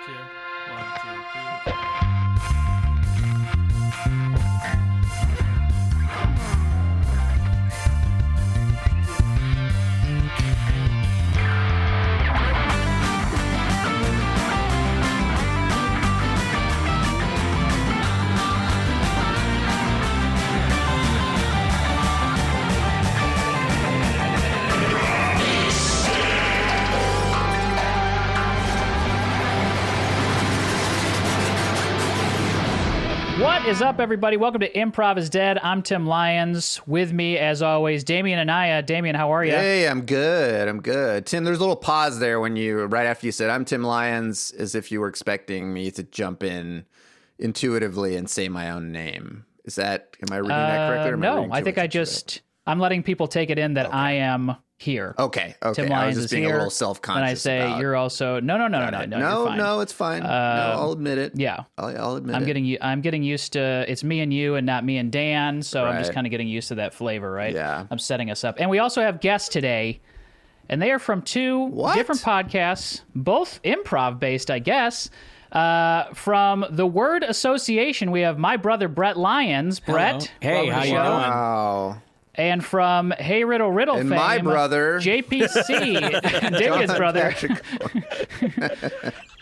2. 1, 2, 3. What is up, everybody? Welcome to Improv is Dead. I'm Tim Lyons. With me, as always, Damian Anaya. Damian, how are you? Hey, I'm good. Tim, there's a little pause there when right after you said, I'm Tim Lyons, as if you were expecting me to jump in intuitively and say my own name. Am I reading that correctly? Or am No, I think I'm letting people take it in that I am here. Okay. Tim I Lyons was just is being here, a little self-conscious. and I say you're also no, you're fine. No, it's fine. No, I'll admit it. Yeah, I'll admit it. I'm getting used to it's me and you and not me and Dan, so I'm just Right. kind of getting used to that flavor, right? Yeah. I'm setting us up, and we also have guests today, and they are from two different podcasts, both improv based, I guess. From the Word Association, we have my brother Brett Lyons. Brett, hey, how you doing? Wow. And from Hey Riddle Riddle And fame, my brother, JPC, Damian's brother,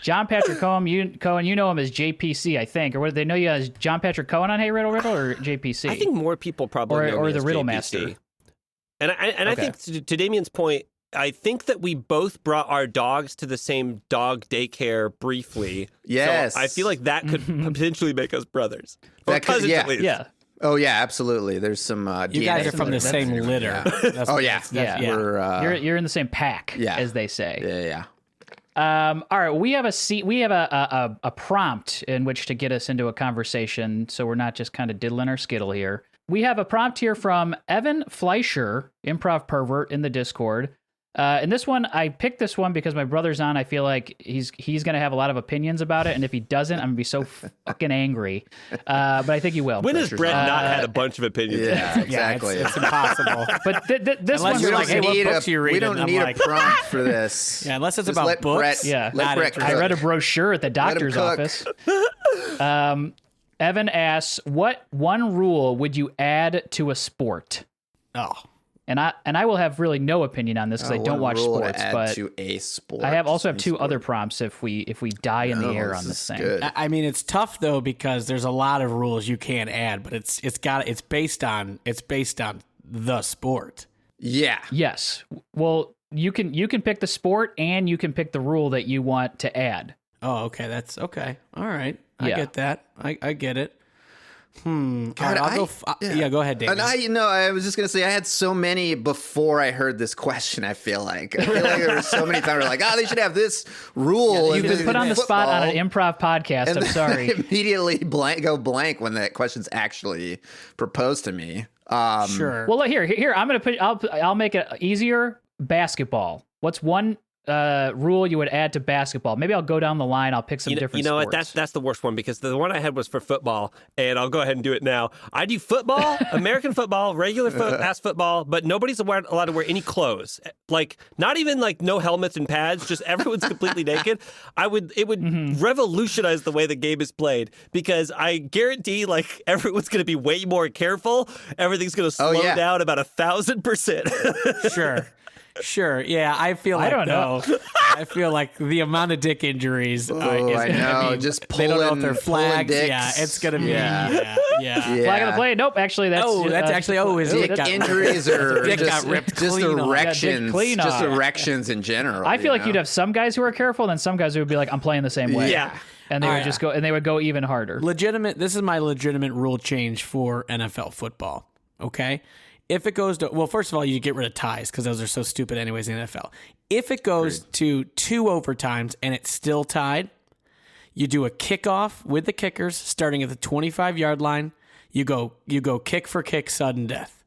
John Patrick Coan. You know him as JPC, I think, or what? They know you as John Patrick Coan on Hey Riddle Riddle or JPC. I think more people probably know me the as Riddle JPC. Master. And I think to Damian's point, I think that we both brought our dogs to the same dog daycare briefly. Yes. So I feel like that could potentially make us brothers. Or That could- cousins yeah. at least. Yeah. Oh yeah, absolutely. There's some You DNA guys are from the same litter. Yeah. You're in the same pack, as they say. Yeah. All right, we have a prompt in which to get us into a conversation, so we're not just kind of diddling our skittle here. We have a prompt here from Evan Fleischer, improv pervert, in the Discord. And this one, I picked this one because my brother's on. I feel like he's going to have a lot of opinions about it, and if he doesn't, I'm going to be so fucking angry. But I think he will. When has Brett not had a bunch of opinions? Yeah, exactly. It's impossible. But this Unless one's you're like, like, hey, what books are you reading? We don't I'm need like- a prompt for this. Yeah, unless it's Just about let books. Brett, Yeah. let Not Brett interested. I read a brochure at the doctor's cook. office. Evan asks, what one rule would you add to a sport? Oh, And I will have really no opinion on this because I don't watch sports, but to a sport. I also have two other prompts if we die in the air on this thing. Good. I mean, it's tough though because there's a lot of rules you can't add, but it's based on the sport. Yeah. Yes. Well, you can pick the sport and you can pick the rule that you want to add. Oh, okay, that's okay. All right, I Yeah. get that. I get it. God, God, I'll go. Yeah, go ahead, David. And I was just gonna say I had so many before I heard this question. I feel like there were so many times where like, they should have this rule. You've been put on the spot on an improv podcast. I'm sorry. I immediately go blank when that question's actually proposed to me. Sure. Well, look, here. I'm gonna put. I'll make it easier. Basketball. What's one rule you would add to basketball? Maybe I'll go down the line. I'll pick some different. You know what? sports. That's the worst one because the one I had was for football, and I'll go ahead and do it now. I do football, American football, regular pass football, but nobody's allowed to wear any clothes. Like not even like no helmets and pads. Just everyone's completely naked. It would revolutionize the way the game is played because I guarantee like everyone's going to be way more careful. Everything's going to slow down about 1,000%. Sure. Yeah, I feel like I don't know. I feel like the amount of dick injuries. I know. Just they don't know if pulling- they're flags. pulling Yeah, dicks. it's gonna be. Yeah. Yeah. Flag of the play. Nope. Actually, that's his dick got Injuries are dick just, got ripped just clean off. erections. clean Just off. erections in general. I feel like you'd have some guys who are careful, and then some guys who would be like, "I'm playing the same way." Yeah. and they would just go, and they would go even harder. Legitimate. This is my legitimate rule change for NFL football. Okay. If it goes to, well, first of all, you get rid of ties because those are so stupid anyways in the NFL. If it goes to 2 overtimes and it's still tied, you do a kickoff with the kickers starting at the 25-yard line. You go kick for kick, sudden death.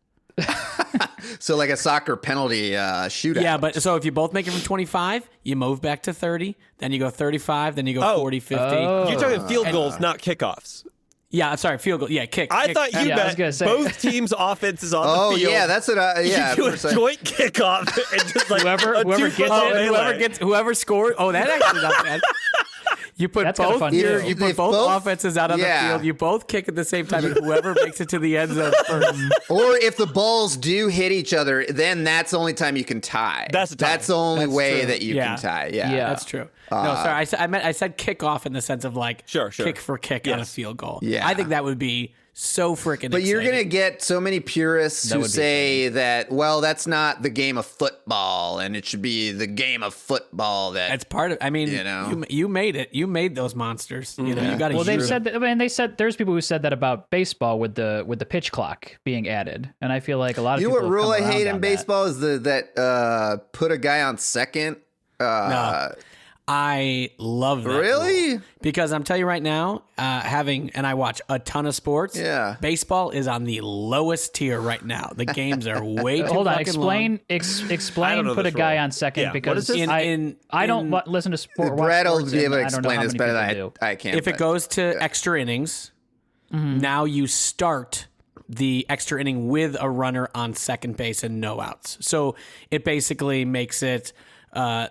So like a soccer penalty shootout. Yeah, but so if you both make it from 25, you move back to 30, then you go 35, then you go 40, 50. You're talking field goals, not kickoffs. Yeah, sorry, field goal. Yeah, kick. I thought you I was gonna meant say. both teams' offenses on Oh the field. yeah, that's what. Yeah, You do a joint kickoff and just like Whoever a gets two-football it, melee. Whoever scores. Oh, that actually not bad. You put That's kinda both fun, your, too. you put If both both- offenses out on yeah. the field. You both kick at the same time, and whoever makes it to the end zone first. Or if the balls do hit each other, then that's the only time you can tie. That's a tie. That's the only That's way true. that you Yeah. can tie. Yeah. Yeah. That's true. No, sorry. I said kick off in the sense of like Sure. kick for kick on a field goal. Yeah. I think that would be so freaking But you're going to exciting. get so many purists That who would be say that, well, that's not the game of football, and it should be the game of football that. It's part of. I mean, You know? you made it. You made those monsters. You know, you got to. Well, they've said that. I mean, they said there's people who said that about baseball with the pitch clock being added, and I feel like a lot of You know people what have rule come I hate around in on baseball is that put a guy on second. No. I love that. Really? rule. Because I'm telling you right now, and I watch a ton of sports. Yeah. Baseball is on the lowest tier right now. The games are way too Hold on, fucking long. explain. know Put a this guy rule. on second Yeah, what because is this? I don't listen to sport. watch Brett will sports, be able to and I don't know explain how this many better people than do. I can. If it but- goes to extra innings, now you start the extra inning with a runner on second base and no outs. So it basically makes it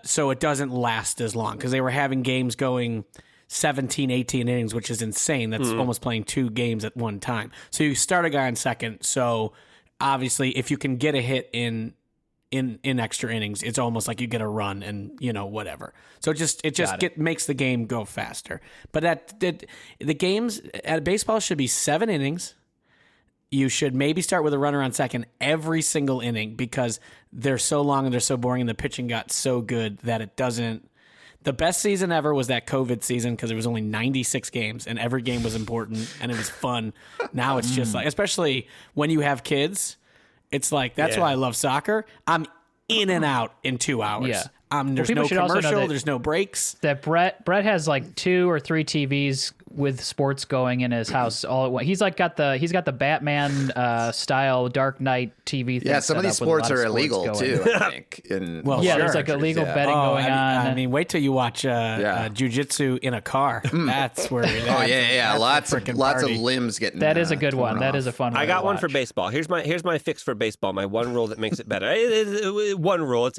so it doesn't last as long because they were having games going 17, 18 innings, which is insane. That's almost playing 2 games at one time. So you start a guy on second. So obviously, if you can get a hit in extra innings, it's almost like you get a run and whatever. So it just makes the game go faster. But the games at baseball should be 7 innings. You should maybe start with a runner on second every single inning because they're so long and they're so boring and the pitching got so good that it doesn't. The best season ever was that COVID season because there was only 96 games and every game was important and it was fun. Now it's just like, especially when you have kids, it's like, that's why I love soccer. I'm in and out in 2 hours. Yeah. There's people no should also know commercial, that- there's no breaks. That Brett has like 2 or 3 TVs with sports going in his house all at once. He's got the Batman style Dark Knight TV thing. Yeah, some of set these up with a lot sports of are sports illegal going. too, I think. Well, Yeah, sure. there's like illegal Yeah. betting going on. I mean, wait till you watch jujitsu in a car. That's where. Oh yeah. Lots of limbs getting. That is a good torn one. That off. is a fun one. I got to one for watch. baseball. Here's my fix for baseball. My one rule that makes it better. One rule.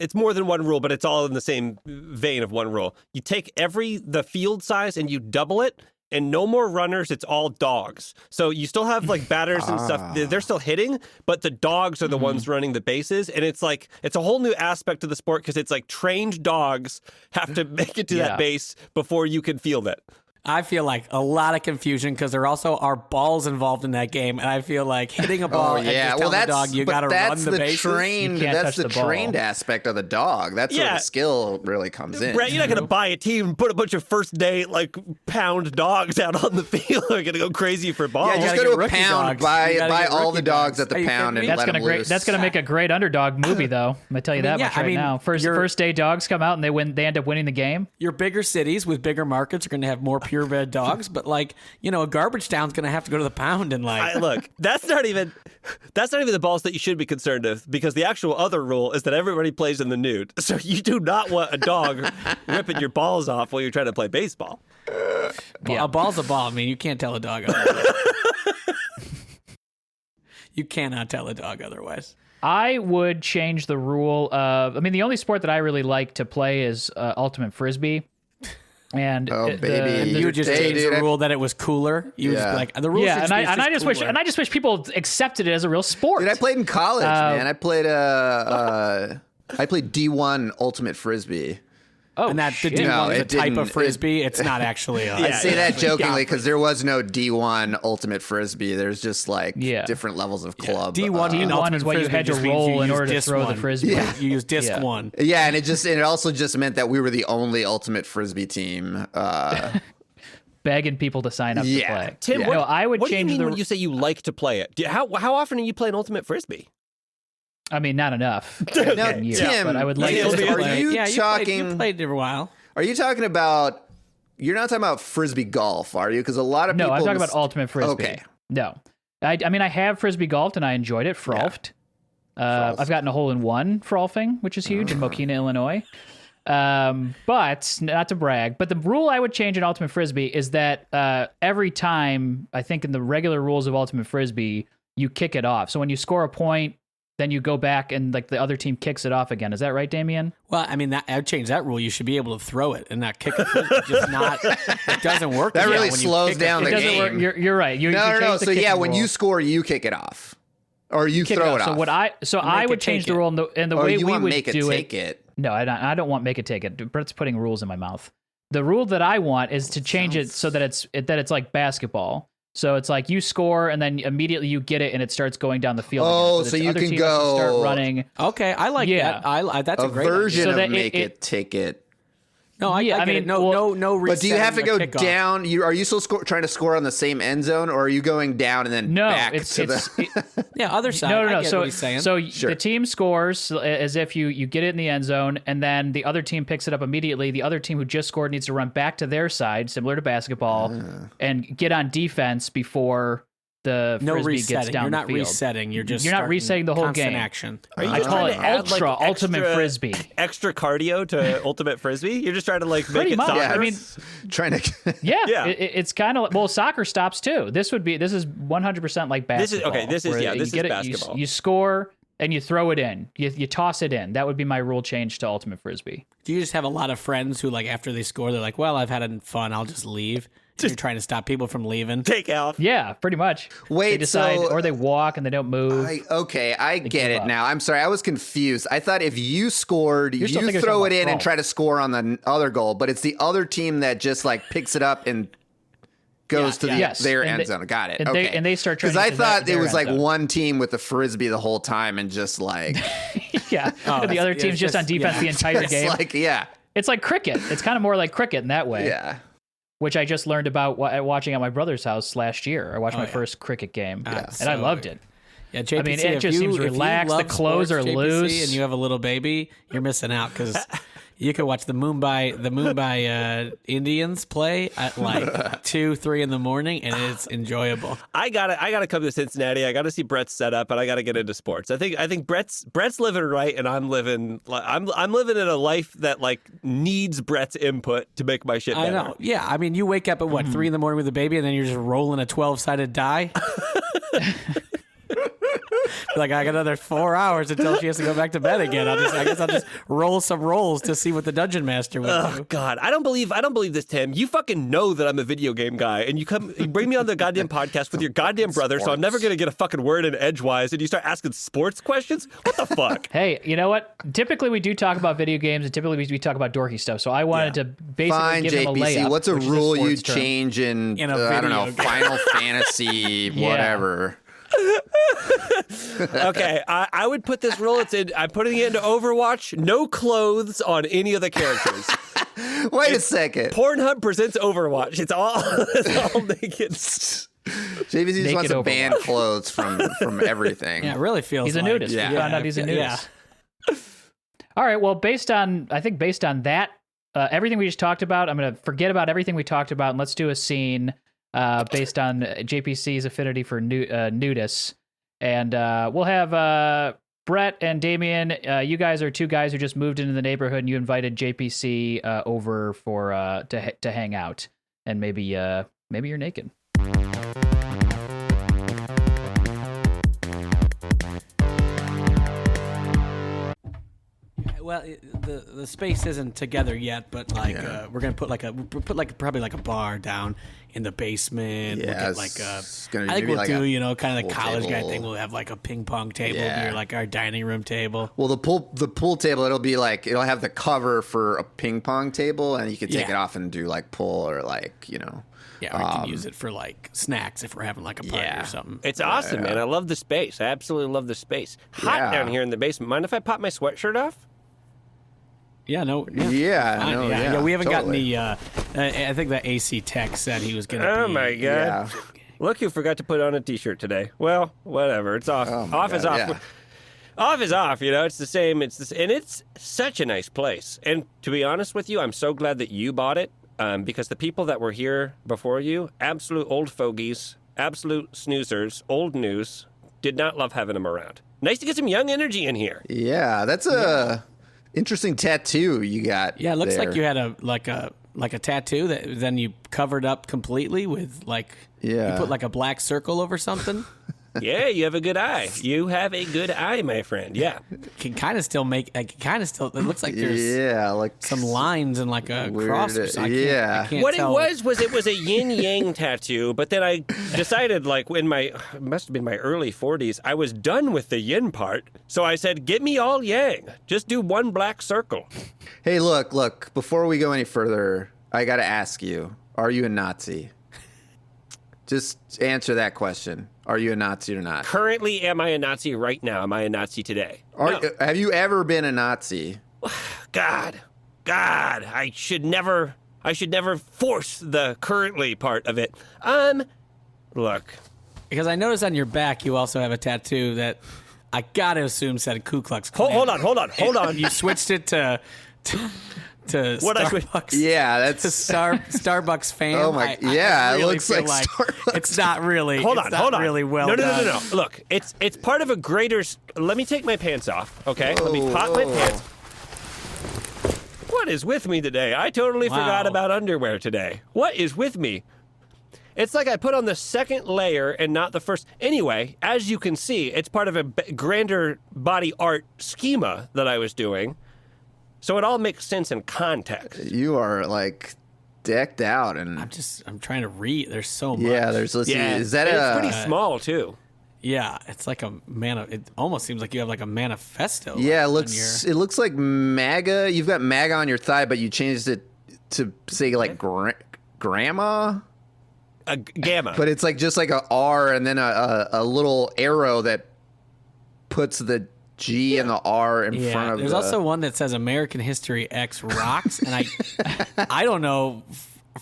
It's more than one rule, but it's all in the same vein of one rule. You take the field size and you double it, and no more runners. It's all dogs. So you still have like batters and stuff. They're still hitting, but the dogs are the ones running the bases, and it's a whole new aspect of the sport because it's like trained dogs have to make it to Yeah. that base before you can field it. I feel like a lot of confusion because there also are balls involved in that game, and I feel like hitting a ball and just tell the dog you got to run the bases. You can't That's touch the the ball. trained aspect of the dog. That's where Yeah. the skill really comes in. Brett, you're not going to buy a team and put a bunch of first day pound dogs out on the field. They're going to go crazy for balls. Yeah, You just gotta go get to a rookie pound, dogs. You gotta buy get all the rookie dogs dogs. at the Are you pound, kidding and me? That's let them loose. That's gonna make a great underdog movie, though. I'm gonna tell you that much right now. First day dogs come out and they end up winning the game. Your bigger cities with bigger markets are going to have more purebred dogs, but a garbage town's going to have to go to the pound and Look, that's not even the balls that you should be concerned with because the actual other rule is that everybody plays in the nude. So you do not want a dog ripping your balls off while you're trying to play baseball. Yeah. A ball's a ball. I mean, you can't tell a dog otherwise. You cannot tell a dog otherwise. I would change the rule of. I mean, the only sport that I really like to play is ultimate frisbee. And Oh, baby. You would just Hey, change dude, the rule that it was cooler. You would just Yeah. be like, the rule yeah, should be and I just wish cooler. people accepted it as a real sport. Dude, I played in college, man. I played D1 ultimate frisbee. oh, And that the shit. D1 No, is a it type didn't- of frisbee. It's not actually. I say that jokingly because there was no D1 ultimate frisbee. There's just different levels of club. D1 in D1 ultimate is what you frisbee had to just means roll you in use order to disc throw the one. frisbee. Yeah, you use disc Yeah. one. Yeah, and it also just meant that we were the only ultimate frisbee team. Begging people to sign up to Yeah. play. Tim, No, I would what change do you mean the. when you say you like to play it? How often are you playing ultimate frisbee? I mean, not enough. Now, in years, Tim, but I would like Tim, to are play. you Yeah, you talking? played it a while. Are you talking about? You're not talking about frisbee golf, are you? Because a lot of No, people. I'm talking about ultimate frisbee. Okay. No, I mean I have frisbee golfed and I enjoyed it. Frolfed. I've gotten a hole in one frolfing, which is huge in Mokina, Illinois. But not to brag, but the rule I would change in ultimate frisbee is that every time I think in the regular rules of ultimate frisbee you kick it off. So when you score a point, then you go back and like the other team kicks it off again. Is that right, Damien? Well, I mean, I'd change that rule. You should be able to throw it and not kick it. It's just not. It doesn't work. That as well really when you slows kick down it. the It doesn't game. work. You're right. You No. changed the So yeah, kicking when rule. you score, you kick it off, or you Kick throw it off. off. I would it change take the rule, and the or way you we want would make it do take it. No, I don't want make it take it. Brett's putting rules in my mouth. The rule that I want is to change it so that it's like basketball. So it's like you score and then immediately you get it and it starts going down the field. Oh, again. so the you other can team has to start go- running. Okay, I like Yeah. that. That's a A great version So of that make it take it. No, I Yeah, get I mean, it. No, well- no. But do you have to go kickoff. down? Are you still trying to score on the same end zone, or are you going down and then No, back it's to the? Yeah, other side. no. I get So what he's saying. Sure. the team scores as if you get it in the end zone, and then the other team picks it up immediately. The other team who just scored needs to run back to their side, similar to basketball, and get on defense before the no frisbee resetting. gets down You're the not field. resetting. You're just You're not starting resetting the whole constant game. action. Are you I just call trying it to add, ultra like, ultimate extra- frisbee. Extra cardio to ultimate frisbee? You're just trying to like make Pretty it much. soccer? Yeah, I mean, trying to. Yeah, Yeah. it's kind of well, soccer stops too. This is 100% like This is- basketball. okay, this is- where yeah, you this is get it, basketball. You score and you throw it in. You toss it in. That would be my rule change to ultimate frisbee. Do you just have a lot of friends who, like, after they score, they're like, "Well, I've had fun. I'll just leave." You're trying to stop people from leaving. Take out. Yeah, pretty much. Wait, they decide, so- or they walk and they don't move. I get give it up. now. I'm sorry, I was confused. I thought if you scored, You're still you thinking throw it something in and wrong. try to score on the other goal, but it's the other team that just like picks it up and goes Yeah, to yeah. Yes, their and end they- zone. Got it. and Okay. they start trying because I to thought their it was end like zone. one team with the frisbee the whole time and just like yeah, and the other it's team's just on just- defense yeah. the entire it's game. like It's like cricket. It's kind of more like cricket in that way. yeah. Which I just learned about watching at my brother's house last year. I watched my yeah. first cricket game, and I so- loved it. Yeah, JPC, I mean, it if just seems if you relaxed. The love clothes sports, are JPC, loose. and you have a little baby, you're missing out because you can watch the Mumbai Indians play at like 2, 3 in the morning, and it's enjoyable. I gotta come to Cincinnati. I gotta see Brett's setup, and I gotta get into sports. I think Brett's living right, and I'm living in a life that like needs Brett's input to make my shit I better. know. Yeah, I mean, you wake up at what 3 in the morning with a baby, and then you're just rolling a 12-sided die. Like, I got another 4 hours until she has to go back to bed again. I guess I'll just roll some rolls to see what the dungeon master would Oh do. God, I don't believe this, Tim. You fucking know that I'm a video game guy, and you bring me on the goddamn podcast with your goddamn brother, so I'm never gonna get a fucking word in edgewise, and you start asking sports questions. What the fuck? Hey, you know what? Typically, we do talk about video games, and typically we talk about dorky stuff. So I wanted to basically Fine, give him a JPC. layup. What's a which is rule you sports term. change in In a I don't video know, game. Final Fantasy, whatever? Okay, I would put this rule. I'm putting it into Overwatch. No clothes on any of the characters. Wait a second. Pornhub presents Overwatch. It's all naked. JVC just wants to Naked ban Overwatch. clothes from everything. Yeah, it really feels He's a like nudist. Yeah. We found out he's a nudist. All right. Well, based on that, everything we just talked about, I'm going to forget about everything we talked about, and let's do a scene based on JPC's affinity for nudists. And we'll have Brett and Damien. You guys are two guys who just moved into the neighborhood, and you invited JPC over for to hang out, and maybe you're naked. Well, the space isn't together yet, but like we're gonna put probably like a bar down in the basement. Yeah, we'll get it's gonna I think be we'll like do a kind of the pool college guy table. thing. We'll have like a ping pong table Yeah. near like our dining room table. Well, the pool table, it'll have the cover for a ping pong table, and you can take Yeah. it off and do like pull or like Yeah, or we can use it for like snacks if we're having like a party yeah. or something. It's awesome, man. I love the space. I absolutely love the space. Hot Yeah. down here in the basement. Mind if I pop my sweatshirt off? Yeah, no. Yeah, Fine, no, yeah. We haven't totally. gotten the. I think the AC tech said he was going to. Oh my god! Yeah. Look, you forgot to put on a t-shirt today. Well, whatever. It's off. Oh my Off is God, off. yeah. Off is off. You know, it's the same. And it's such a nice place. And to be honest with you, I'm so glad that you bought it because the people that were here before you, absolute old fogies, absolute snoozers, old news, did not love having them around. Nice to get some young energy in here. Yeah, that's a interesting tattoo you got. Yeah, it looks there. like you had a tattoo that then you covered up completely with like Yeah. you put like a black circle over something. Yeah, you have a good eye. You have a good eye, my friend. Yeah. Can kind of still make. It looks like there's like some lines and like a weird, cross. Or something. I can't What tell. it was a yin yang tattoo, but then I decided, like, it must have been my early 40s, I was done with the yin part. So I said, get me all yang. Just do one black circle. Hey, look, before we go any further, I got to ask you, are you a Nazi? Just answer that question. Are you a Nazi or not? Currently, am I a Nazi right now? Am I a Nazi today? No. Have you ever been a Nazi? God, I should never force the currently part of it. Look. Because I noticed on your back you also have a tattoo that I gotta assume said Ku Klux Klan. Hold on. You switched it to What Starbucks. Yeah, that's to Starbucks fan. Oh my! I it really looks feel like Starbucks. It's not really. Hold on. Really well no. done. Look, it's part of a greater. Let me take my pants off. Okay, let me pop my pants. What is with me today? I totally forgot about underwear today. What is with me? It's like I put on the second layer and not the first. Anyway, as you can see, it's part of a grander body art schema that I was doing. So it all makes sense in context. You are like decked out, and I'm trying to read. There's so much. Yeah, let's see. Is that it's pretty small too. Yeah, it's like it almost seems like you have like a manifesto. Yeah, it looks like MAGA. You've got MAGA on your thigh, but you changed it to say like grandma. A gamma. But it's like just like a R and then a little arrow that puts the G and the R in front of There's also one that says American History X rocks, and I don't know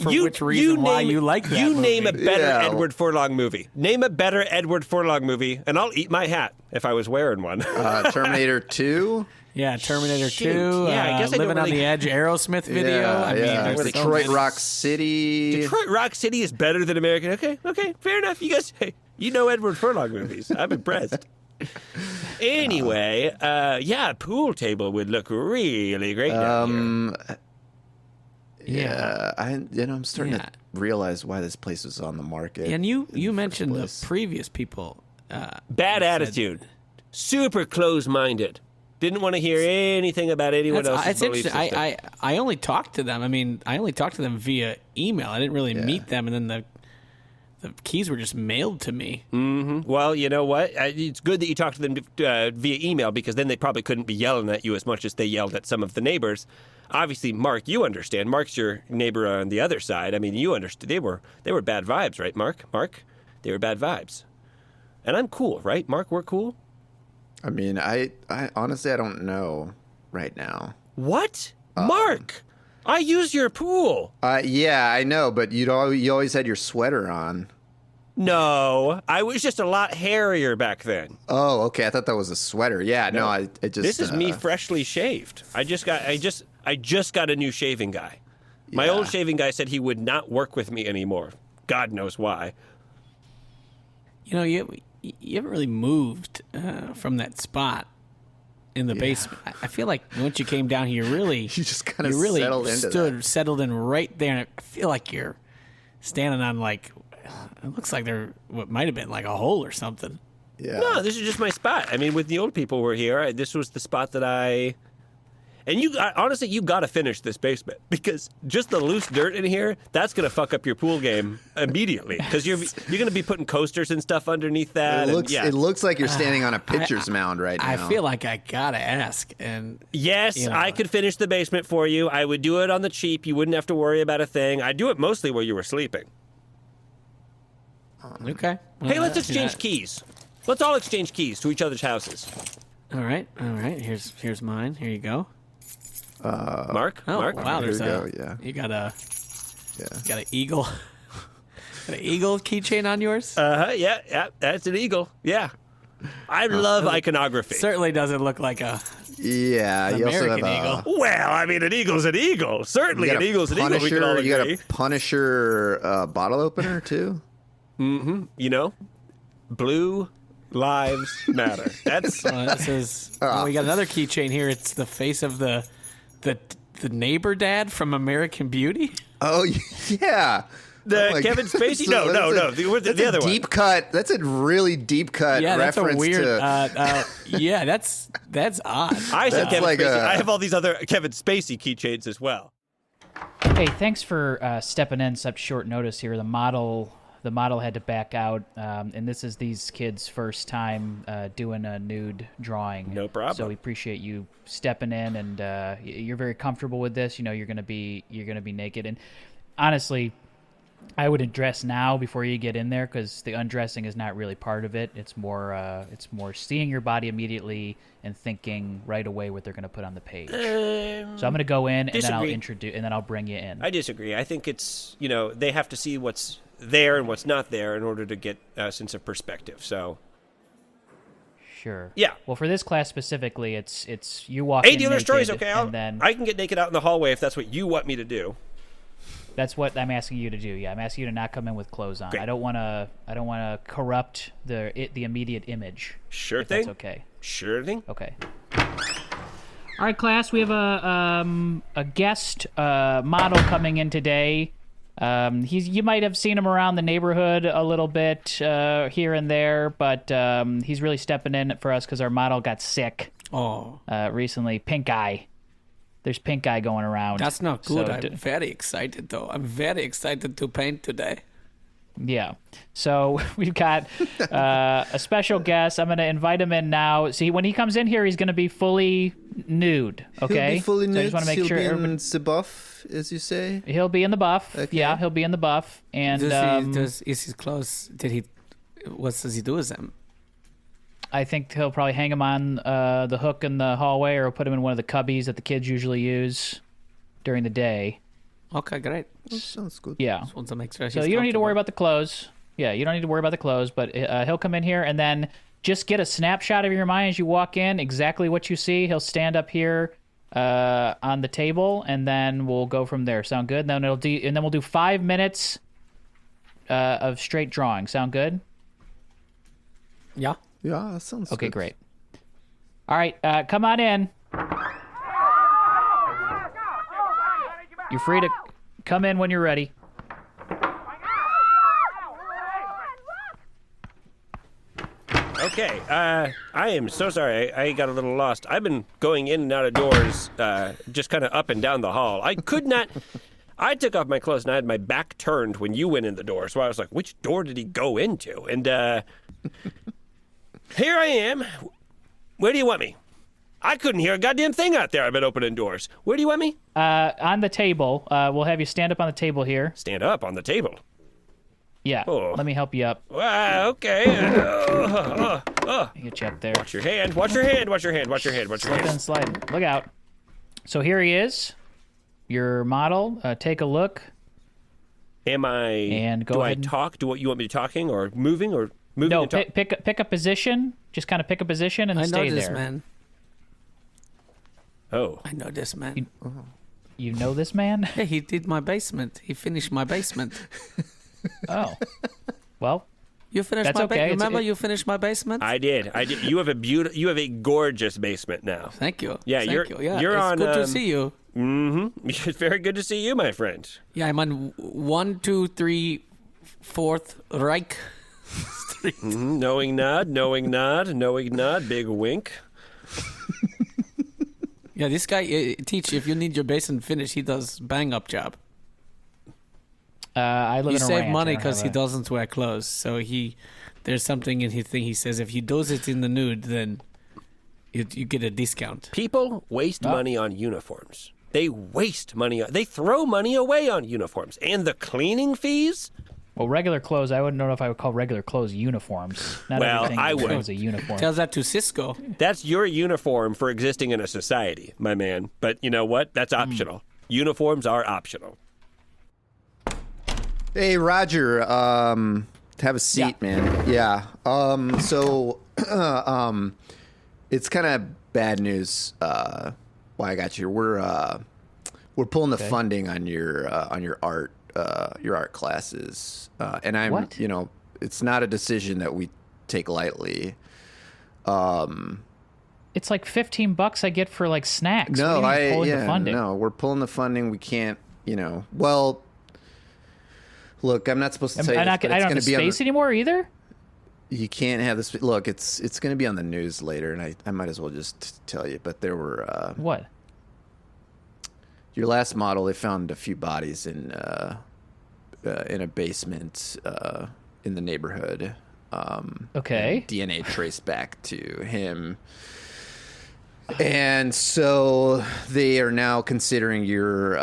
for which reason why you like that movie. Name a better Edward Furlong movie. Name a better Edward Furlong movie, and I'll eat my hat if I was wearing one. Terminator 2? Yeah, Terminator 2. Yeah, I guess I Living don't on the Edge, Aerosmith video. Yeah, there's Detroit Rock City. Detroit Rock City is better than American. Okay, fair enough. You guys, you know Edward Furlong movies. I'm impressed. Anyway, pool table would look really great down here. I'm starting to realize why this place was on the market. And you mentioned the previous people. Bad attitude. Super close-minded. Didn't want to hear anything about anyone else's It's belief interesting. system. I only talked to them. I only talked to them via email. I didn't really meet them, and then the keys were just mailed to me. Mm-hmm. Well, you know what? It's good that you talked to them via email, because then they probably couldn't be yelling at you as much as they yelled at some of the neighbors. Obviously, Mark, you understand. Mark's your neighbor on the other side. I mean, you understood. They were bad vibes, right, Mark? Mark, they were bad vibes. And I'm cool, right? Mark, we're cool? I mean, I honestly, I don't know right now. What? Mark, I use your pool. Yeah, I know, but you always had your sweater on. No, I was just a lot hairier back then. Oh, okay. I thought that was a sweater. Yeah, no, I just. This is me freshly shaved. I just got a new shaving guy. My old shaving guy said he would not work with me anymore. God knows why. You know, you haven't really moved from that spot in the basement. I feel like once you came down here, you just kind of settled in right there. And I feel like you're standing on like, it looks like what might have been like a hole or something. Yeah. No, this is just my spot. I mean, with the old people who were here, this was the spot that And honestly, you got to finish this basement, because just the loose dirt in here, that's going to fuck up your pool game immediately, because you're going to be putting coasters and stuff underneath that. It looks like you're standing on a pitcher's mound right now. I feel like I got to ask. And yes, I could finish the basement for you. I would do it on the cheap. You wouldn't have to worry about a thing. I'd do it mostly where you were sleeping. Okay. Well, Hey, let's exchange keys. Let's all exchange keys to each other's houses. All right. Here's mine. Here you go. Mark? Oh, Mark? wow. Here There's we go, yeah. You got an eagle. Got an eagle keychain on yours? Yeah, that's an eagle. Yeah. I love iconography. Certainly doesn't look like a you also have American eagle. Well, I mean, an eagle's an eagle. Certainly an eagle's an eagle. We can all agree. You got a Punisher bottle opener, too? Mm-hmm. You know, blue lives matter. That's this is. We got another keychain here. It's the face of the neighbor dad from American Beauty. Oh yeah, The like, Kevin Spacey? so No. that's The other a deep one. cut. That's a really deep cut Yeah, that's a reference weird. to. Yeah, that's odd. I said That's Kevin like Spacey. a- I have all these other Kevin Spacey keychains as well. Hey, thanks for stepping in such short notice here. The model had to back out, and this is these kids' first time doing a nude drawing. No problem. So we appreciate you stepping in, and you're very comfortable with this. You know, you're gonna be naked, and honestly, I would dress now before you get in there because the undressing is not really part of it. It's more seeing your body immediately and thinking right away what they're going to put on the page. So I'm going to go in and then I'll Disagree. introduce and then I'll bring you in. I disagree. I think it's, they have to see what's there and what's not there in order to get a sense of perspective. So, Sure. Yeah. Well, for this class specifically, it's you walk hey, in dealer naked, stories, okay? and then I can get naked out in the hallway if that's what you want me to do. that's what I'm asking you to do. Yeah, I'm asking you to not come in with clothes on. Great. I don't want to corrupt the immediate image. Sure If thing. That's okay. Sure thing. Okay. All right, class. We have a guest model coming in today. You might have seen him around the neighborhood a little bit here and there, but he's really stepping in for us because our model got sick recently. Pink eye. There's pink eye going around. That's not good. So I'm very excited, though. I'm very excited to paint today. Yeah. So we've got a special guest. I'm going to invite him in now. See, when he comes in here, he's going to be fully nude. Okay. He'll be fully So I nude. just want to make He'll sure be everybody. in the buff, as you say. He'll be in the buff. Okay. Yeah, he'll be in the buff. And Is his clothes? What does he do with them? I think he'll probably hang him on the hook in the hallway, or put him in one of the cubbies that the kids usually use during the day. Okay, great. That sounds good. Yeah. Just want to make sure So he's you don't need to worry comfortable. about the clothes. Yeah, you don't need to worry about the clothes, but he'll come in here and then just get a snapshot of your mind as you walk in, exactly what you see. He'll stand up here on the table, and then we'll go from there. Sound good? And then we'll do 5 minutes of straight drawing. Sound good? Yeah. Yeah, that sounds Okay, good. great. All right, come on in. You're free to come in when you're ready. Okay, I am so sorry. I got a little lost. I've been going in and out of doors, just kind of up and down the hall. I could not. I took off my clothes and I had my back turned when you went in the door. So I was like, which door did he go into? And here I am. Where do you want me? I couldn't hear a goddamn thing out there. I've been opening doors. Where do you want me? On the table. We'll have you stand up on the table here. Stand up on the table. Yeah, Oh. let me help you up. Okay. Get you up there. Watch your hand. Watch your hand. Watch your hand. Watch your hand. Watch your Slip hand. and slide. Look out. So here he is, your model. Take a look. Am I? And go do ahead I and- talk? Do what you want me to talking or moving or moving? No, and talk? pick a position. Just kind of pick a position and I know stay this there. man. Oh, I know this man. You know this man? Hey, he did my basement. He finished my basement. Oh. Well, You finished That's my okay. basement. It's- Remember, you finished my basement. I did. You have You have a gorgeous basement now. Thank you. Yeah, Thank you're- you. Yeah, you're it's on, good to see you. Mm-hmm. It's very good to see you, my friend. Yeah, I'm on 1, 2, 3, 4th Reich Street. Mhm. Knowing nod, knowing nod, knowing nod. Big wink. Yeah, this guy teach if you need your basement finished, he does bang up job. I live You in a save ranch. money I don't because have he a- doesn't wear clothes. So there's something in his thing. He says if he does it in the nude, then you get a discount. People waste money on uniforms. They waste money. They throw money away on uniforms. And the cleaning fees? Well, regular clothes, I wouldn't know if I would call regular clothes uniforms. Not Well, everything I would. is a uniform. Tells that to Cisco. That's your uniform for existing in a society, my man. But you know what? That's optional. Uniforms are optional. Hey, Roger. Have a seat, man. Yeah. So, it's kind of bad news. Why I got you. We're pulling the funding on your art classes, and I'm What? it's not a decision that we take lightly. It's like $15 I get for like snacks. No, what do you mean pulling the funding? no, we're pulling the funding. We can't, well, Look, I'm not supposed to tell you I this, but don't it's have going the to be on space anymore either. You can't have this. Look, it's going to be on the news later, and I might as well just tell you. But there were What? your last model. They found a few bodies in a basement in the neighborhood. Okay. And DNA traced back to him, and so they are now considering your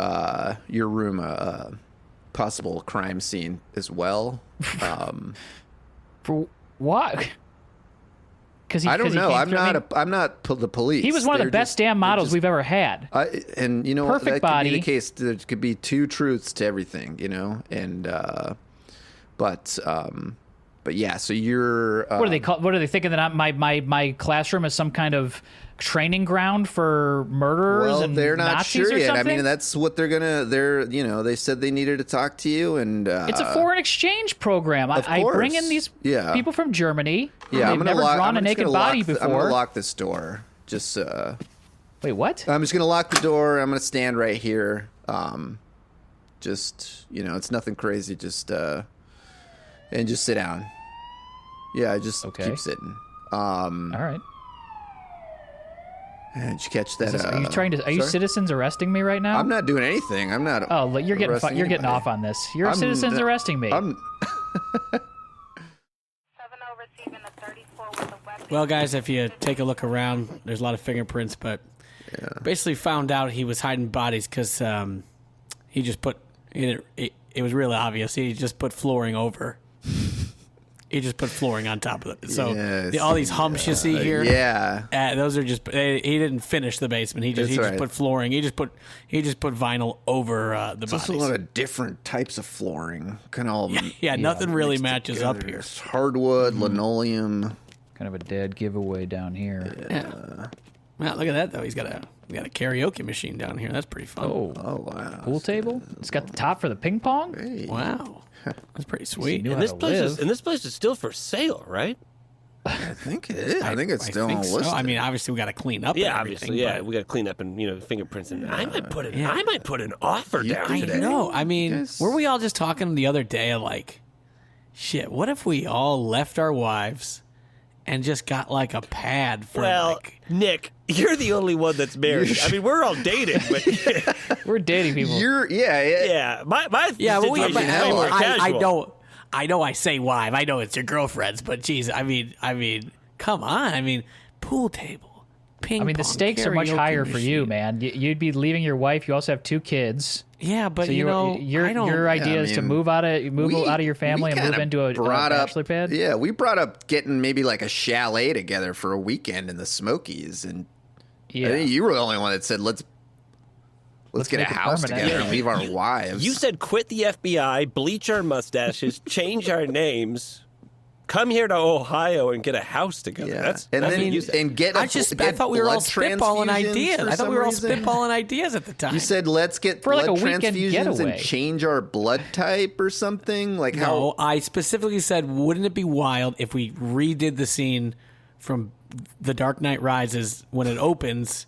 room a possible crime scene as well. For what? Because I don't know. I'm not the police. He was one of the best damn models we've ever had. And you know, Perfect that body. could be the case. There could be two truths to everything, you know. And but yeah. So you're. What are they call? What are they thinking that my classroom is some kind of training ground for murderers Well, and they're not Nazis sure or yet. something? I mean, that's what they're gonna. They said they needed to talk to you, and it's a foreign exchange program. I bring in these people from Germany. Yeah, They've never drawn a naked body I'm before. gonna lock this door. Just. Wait, what? I'm just gonna lock the door. I'm gonna stand right here. Just it's nothing crazy. Just and just sit down. Yeah, just keep sitting. All right. Did you catch that? Are you trying to? Are you citizens arresting me right now? I'm not doing anything. I'm not. Oh, you're getting off on this. You're citizens arresting me. Well, guys, if you take a look around, there's a lot of fingerprints, but basically found out he was hiding bodies because he just put it was really obvious. He just put flooring over. He just put flooring on top of it. So all these humps you see here, those are just. He didn't finish the basement. He just put flooring. He just put vinyl over the bodies. There's a lot of different types of flooring. Kind of nothing really matches up here. It's hardwood, linoleum. Kind of a dead giveaway down here. Yeah. Well, look at that though. He's got a karaoke machine down here. That's pretty fun. Oh wow. Pool table. It's got the top for the ping pong. Hey. Wow. That's pretty sweet. And this place is still for sale, right? I think it is. I think it's still on the list. I mean, obviously we got to clean up. Yeah, and obviously. Yeah, but we got to clean up and fingerprints. And I might put an offer down I today. know. I mean, were we all just talking the other day like, shit? What if we all left our wives and just got like a pad for Nick, you're the only one that's married. I mean, we're all dating, but we're dating people. My situation is way more casual. I know I say wife. I know it's your girlfriend's, but geez, I mean, come on. I mean, pool table, ping pong. I mean, the stakes are much higher for you, machine. man. You'd be leaving your wife. You also have 2 kids. Yeah, but So your idea is to move out of your family and move into a bachelor pad. Yeah, we brought up getting maybe like a chalet together for a weekend in the Smokies, and I think you were the only one that said let's get a house together and leave our wives. You said quit the FBI, bleach our mustaches, change our names, come here to Ohio and get a house together. Yeah. That's and what then you said. and get. I thought we were all spitballing ideas. I thought we were all spitballing ideas at the time. You said let's get For like blood a weekend transfusions getaway. and change our blood type or something. Like how? No, I specifically said, wouldn't it be wild if we redid the scene from The Dark Knight Rises when it opens,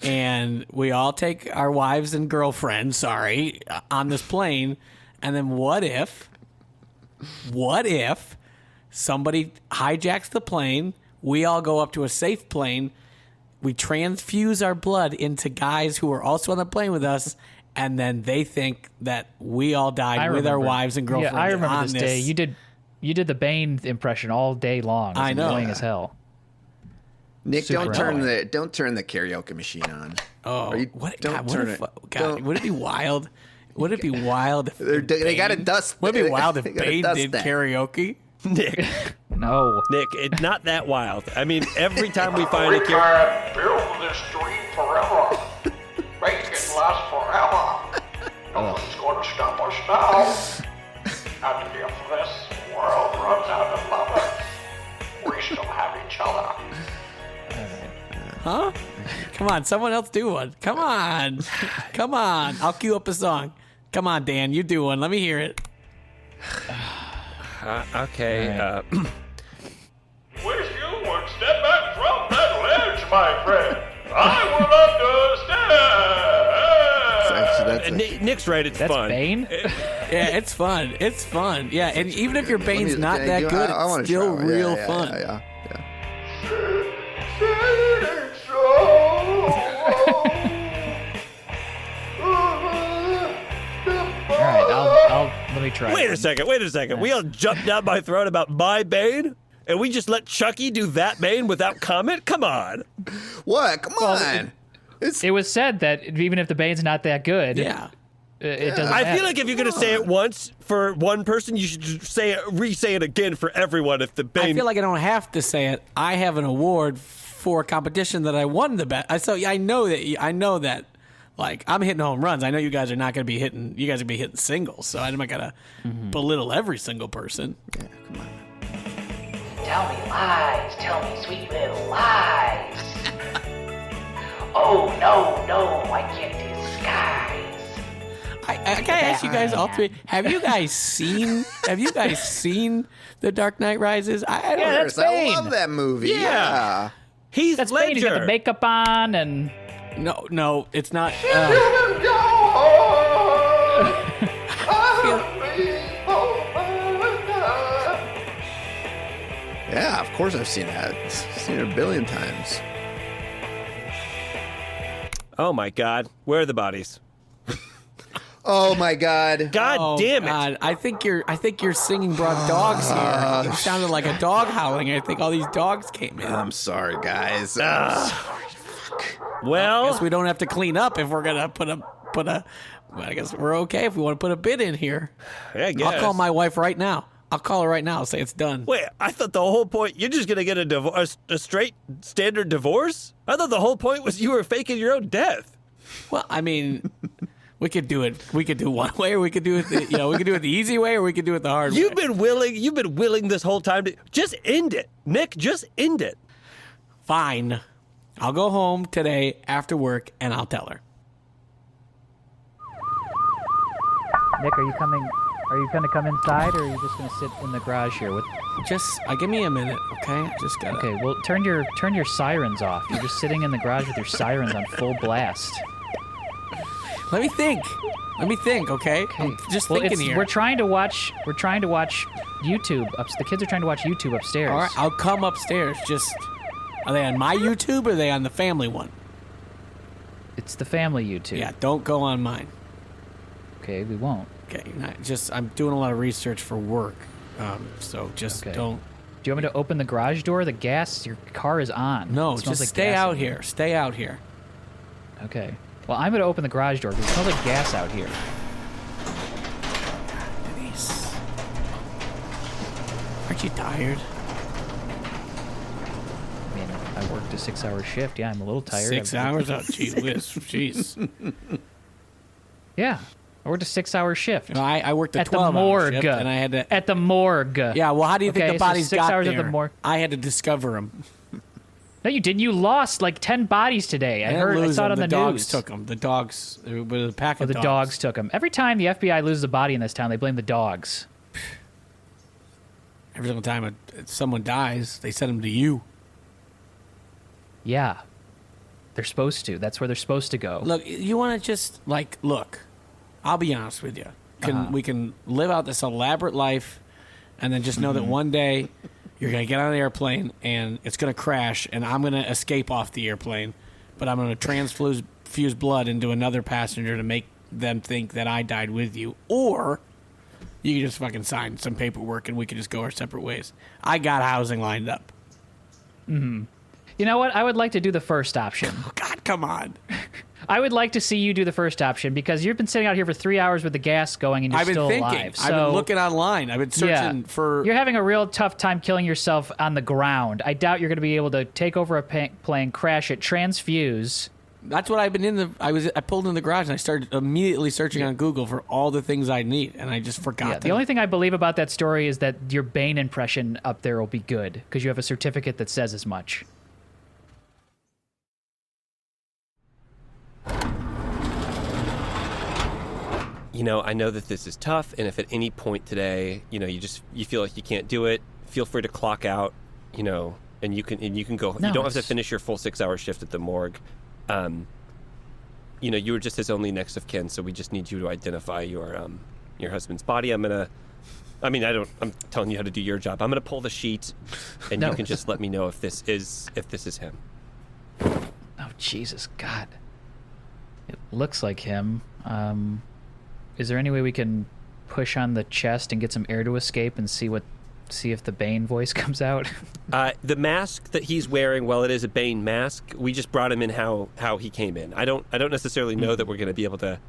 and we all take our wives and girlfriends, on this plane, and then what if somebody hijacks the plane, we all go up to a safe plane, we transfuse our blood into guys who are also on the plane with us, and then they think that we all died with our wives and girlfriends. Yeah, I remember on this day. You did the Bane impression all day long. I know. Annoying as hell. Nick, Super don't turn the karaoke machine on. Oh, would it be wild? Would it be wild if they got to dust? Would it be wild if they gotta Bane dust did that. karaoke? Nick, No. it's not that wild. I mean, every time we find a karaoke... Build this dream forever. Make it last forever. Nothing's going to stop us now. And if this world runs out of lovers, we still have each other. Huh? Come on, someone else do one. Come on. I'll cue up a song. Come on, Dan, you do one. Let me hear it. Okay. Right. Wish you would step back from that ledge, my friend. I will understand. It's that's Nick's right. It's That's fun. Bane? Yeah, it's fun. It's fun. Yeah, and even if your Bane's not Thank that you. good, I wanna it's still try one. real Yeah, fun. Yeah. All right, I'll let me try. Wait a second. We all jumped down my throat about my Bane, and we just let Chucky do that Bane without comment? Come on. What? Come on. It was said that even if the Bane's not that good, Yeah. it doesn't I matter. feel like if you're going to say it once for one person, you should just re-say it again for everyone. If the Bane... I feel like I don't have to say it. I have an award for a competition that I won the bet. So I know that. Like, I'm hitting home runs. I know you guys are not going to be hitting. You guys are going to be hitting singles. So I'm not going to belittle every single person. Yeah, come on. Tell me lies, tell me sweet little lies. Oh, no, I can't disguise. I gotta ask you guys all three. Have you guys seen The Dark Knight Rises? I don't. Yeah, that's I Bane. love that movie. Yeah. He's That's Bane. He's got the Ledger. makeup on and... No, it's not. Yeah, of course I've seen that. Seen it a billion times. Oh, my God. Where are the bodies? Oh my God. God Oh, damn it. God. I think your singing brought dogs here. It sounded like a dog howling. I think all these dogs came in. I'm sorry, guys. Well, Guess we don't have to clean up if we're gonna put a. Well, I guess we're okay if we want to put a bid in here. I guess. I'll call my wife right now. I'll call her right now. I'll say it's done. Wait, I thought the whole point, you're just going to get a straight standard divorce? I thought the whole point was you were faking your own death. Well, I mean, we could do it. We could do one way, or we could do it. We could do it the easy way, or we could do it the hard way. You've been willing this whole time to just end it. Nick, just end it. Fine. I'll go home today after work, and I'll tell her. Nick, are you coming? Are you going to come inside, or are you just going to sit in the garage here? With... Just give me a minute, okay? Just gotta. Okay, well, turn your sirens off. You're just sitting in the garage with your sirens on full blast. Let me think, okay? I'm just thinking here. We're trying to watch YouTube. The kids are trying to watch YouTube upstairs. All right, I'll come upstairs. Just, are they on my YouTube or are they on the family one? It's the family YouTube. Yeah, don't go on mine. Okay, we won't. Okay, I'm doing a lot of research for work, so just Okay. don't. Do you want me to open the garage door? Your car is on. No, It smells just like stay gas out in here. Stay out here. Okay. Well, I'm going to open the garage door because it smells like gas out here. Denise, aren't you tired? I mean, I worked a 6-hour shift. Yeah, I'm a little tired. 6 hours? Oh, gee whiz. Jeez. Yeah. I worked a 6-hour shift. No, I worked a At the 12-hour morgue. shift, and I had to. At the morgue. Yeah, well, how do you think Okay, the so bodies 6 got hours there? at the morgue. I had to discover them. No, you didn't. You lost like 10 bodies today. I saw it on the dogs news. took them. The dogs, it was a pack Oh, of the dogs took them. Every time the FBI loses a body in this town, they blame the dogs. Every single time someone dies, they send them to you. Yeah. They're supposed to. That's where they're supposed to go. Look, you want to just look. I'll be honest with you. We can live out this elaborate life, and then just know that one day you're gonna get on an airplane and it's gonna crash, and I'm gonna escape off the airplane, but I'm gonna transfuse blood into another passenger to make them think that I died with you, or you can just fucking sign some paperwork and we can just go our separate ways. I got housing lined up. You know what? I would like to do the first option. Oh, God, come on. I would like to see you do the first option because you've been sitting out here for 3 hours with the gas going and you're I've been still thinking. alive. I've been looking online. I've been searching for. You're having a real tough time killing yourself on the ground. I doubt you're going to be able to take over a plane, crash it, transfuse. That's what I've been I pulled in the garage and I started immediately searching on Google for all the things I need, and I just forgot Yeah, them. the only thing I believe about that story is that your Bane impression up there will be good because you have a certificate that says as much. You know, I know that this is tough, and if at any point today, you feel like you can't do it, feel free to clock out, and you can go. No, you don't have to it's- finish your full 6-hour shift at the morgue. you were just his only next of kin, so we just need you to identify your husband's body. I'm telling you how to do your job. I'm gonna pull the sheet, and you can just let me know if this is him. Oh, Jesus, God. It looks like him. Is there any way we can push on the chest and get some air to escape and see if the Bane voice comes out? The mask that he's wearing, well, it is a Bane mask. We just brought him in how he came in. I don't necessarily know that we're going to be able to.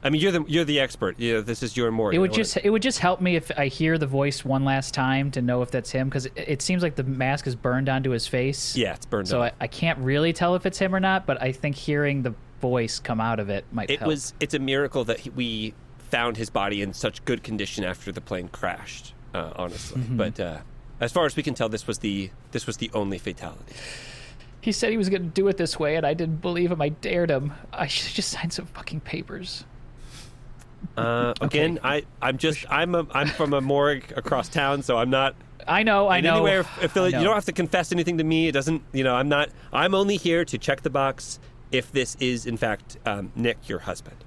I mean, you're the expert. This is your morgue. It would just help me if I hear the voice one last time to know if that's him, because it seems like the mask is burned onto his face. Yeah, it's burned. So I can't really tell if it's him or not, but I think hearing the voice come out of it might help. It's a miracle that we found his body in such good condition after the plane crashed. Honestly, but as far as we can tell, this was the only fatality. He said he was going to do it this way, and I didn't believe him. I dared him. I should have just signed some fucking papers. Again, okay. I'm from a morgue across town, so I'm not. I know. Anywhere affiliated. You don't have to confess anything to me. It doesn't. I'm not. I'm only here to check the box if this is in fact Nick, your husband.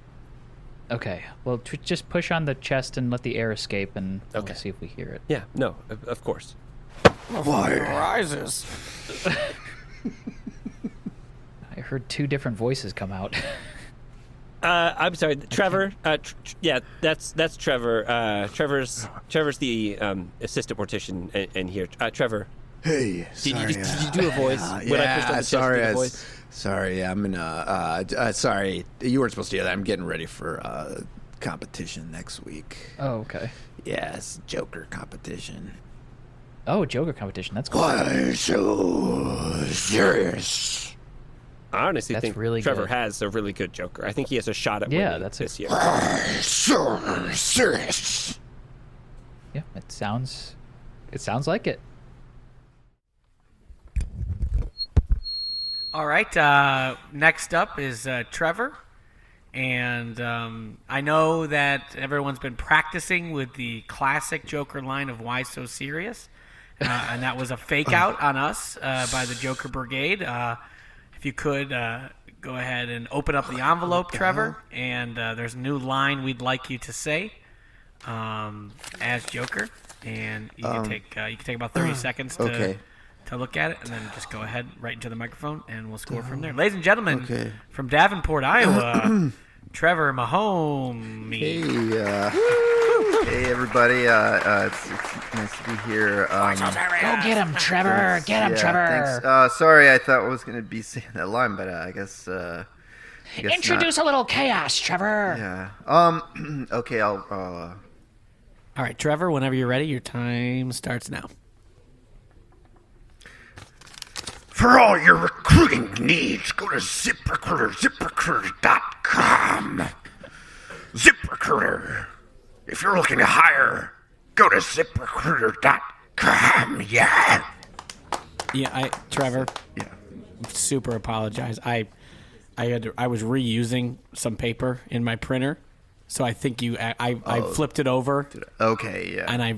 Okay. Well, just push on the chest and let the air escape, and we'll see if we hear it. Yeah. No. Of course. Fire rises. I heard two different voices come out. I'm sorry, Trevor. Yeah, that's Trevor. Trevor's the assistant mortician in here. Trevor. Hey, sorry. Did you do a voice when I pushed on the chest? Sorry. Did a voice? Sorry, I'm gonna. Sorry, you weren't supposed to hear that. I'm getting ready for competition next week. Oh, okay. Yes, Joker competition. Oh, Joker competition. That's cool. Why so serious? I honestly think really Trevor good. has a really good Joker. I think he has a shot at winning this year. Why so serious? Yeah, it sounds like it. All right. Next up is Trevor. And I know that everyone's been practicing with the classic Joker line of "Why so serious?" And that was a fake out on us by the Joker Brigade. If you could go ahead and open up the envelope, Trevor, and there's a new line we'd like you to say as Joker, and you can take about 30 seconds to look at it, and then just go ahead right into the microphone, and we'll score from there. Ladies and gentlemen, from Davenport, Iowa, Trevor Mahomey. Hey, everybody. It's nice to be here. Go get him, Trevor. Get him, Trevor. Thanks. Sorry, I thought I was going to be saying that line, but I guess Introduce a little chaos, Trevor. Yeah. Okay, I'll... All right, Trevor, whenever you're ready, your time starts now. For all your recruiting needs, go to ZipRecruiter, ZipRecruiter.com. ZipRecruiter. If you're looking to hire, go to ZipRecruiter.com. Yeah. Yeah, Trevor. Yeah. Super apologize. I was reusing some paper in my printer, so I think I flipped it over. Okay, yeah. And I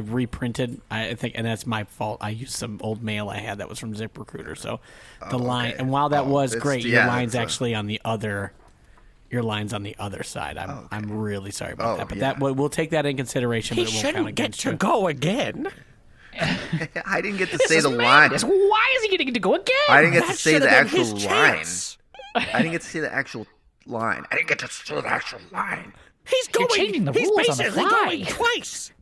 reprinted. I think, and that's my fault. I used some old mail I had that was from ZipRecruiter. So the line, and while that was great, your line's actually on the other. Your line's on the other side. I'm really sorry about that, but that we'll take that in consideration. He but it won't count shouldn't get against to go again. I didn't get to say the line. Why is he getting to go again? I didn't get to say the actual line. Chance. I didn't get to say the actual line. I didn't get to say the actual line. He's You're going. changing the He's rules on the basically fly. going twice.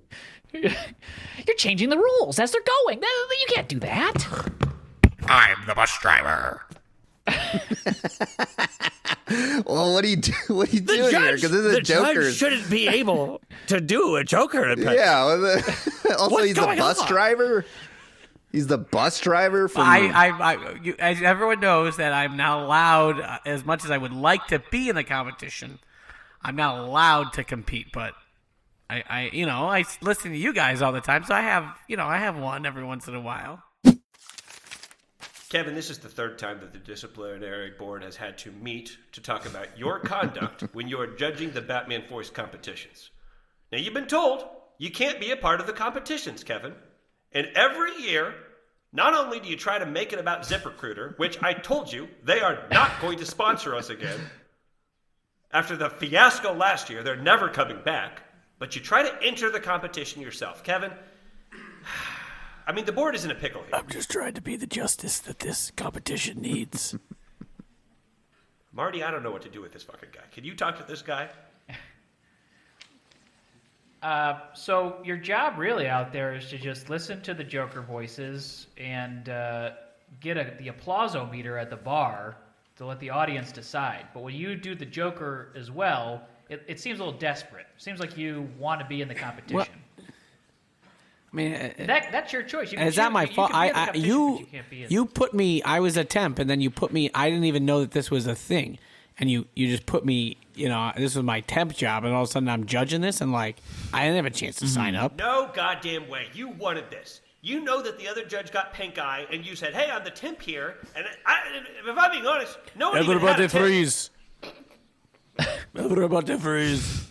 You're changing the rules as they're going. You can't do that. I'm the bus driver. Well, what do you do? What are you doing here? Because this is a Joker. Judge shouldn't be able to do a Joker impression. Yeah. Well, also, What's he's the going bus on? driver. He's the bus driver from. As everyone knows, that I'm not allowed, as much as I would like to be in the competition, I'm not allowed to compete. But I listen to you guys all the time, so I have one every once in a while. Kevin, this is the third time that the disciplinary board has had to meet to talk about your conduct when you are judging the Batman voice competitions. Now, you've been told you can't be a part of the competitions, Kevin. And every year, Not only do you try to make it about ZipRecruiter, which I told you they are not going to sponsor us again. After the fiasco last year, they're never coming back. But you try to enter the competition yourself. Kevin, I mean, the board is in a pickle here. I'm just trying to be the justice that this competition needs. Marty, I don't know what to do with this fucking guy. Can you talk to this guy? So your job really out there is to just listen to the Joker voices and get the applause-o-meter at the bar to let the audience decide. But when you do the Joker as well, it seems a little desperate. It seems like you want to be in the competition. Well, I mean, that's your choice. is that my fault? You put me. I was a temp, and then you put me. I didn't even know that this was a thing, and you just put me. You know, this was my temp job, and all of a sudden I'm judging this, and like I didn't have a chance to sign up. No goddamn way. You wanted this. You know that the other judge got pink eye, and you said, "Hey, I'm the temp here." And if I'm being honest, no one even had a temp. Everybody freeze.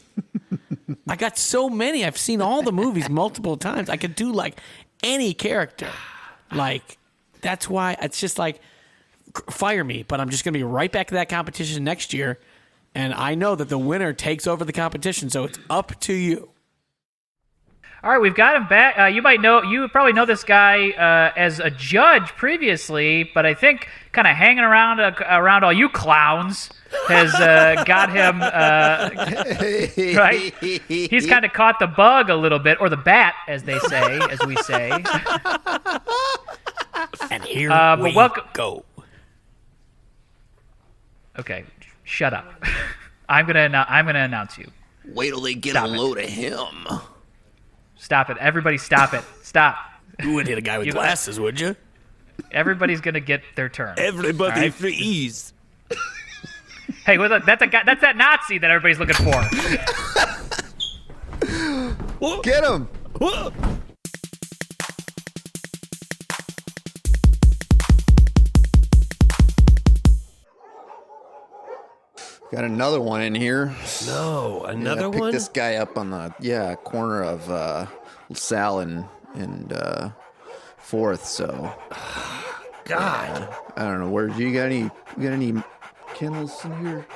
I got so many. I've seen all the movies multiple times. I could do like any character. Like that's why it's just like fire me. But I'm just gonna be right back to that competition next year, and I know that the winner takes over the competition. So it's up to you. All right, we've got him back. You probably know this guy as a judge previously, but I think kind of hanging around all you clowns has got him right. He's kind of caught the bug a little bit, or the bat, as we say. And here we go. Okay, shut up. I'm gonna announce you. Wait till they get a load of him. Stop it. Everybody stop it. Stop. You wouldn't hit a guy with glasses, would you? Everybody's going to get their turn. Everybody freeze. Hey, that's that Nazi that everybody's looking for. Get him. Got another one in here. No, another I picked one? this guy up on the corner of Sal and 4th. So, God, I don't know. Where do you got any kennels in here?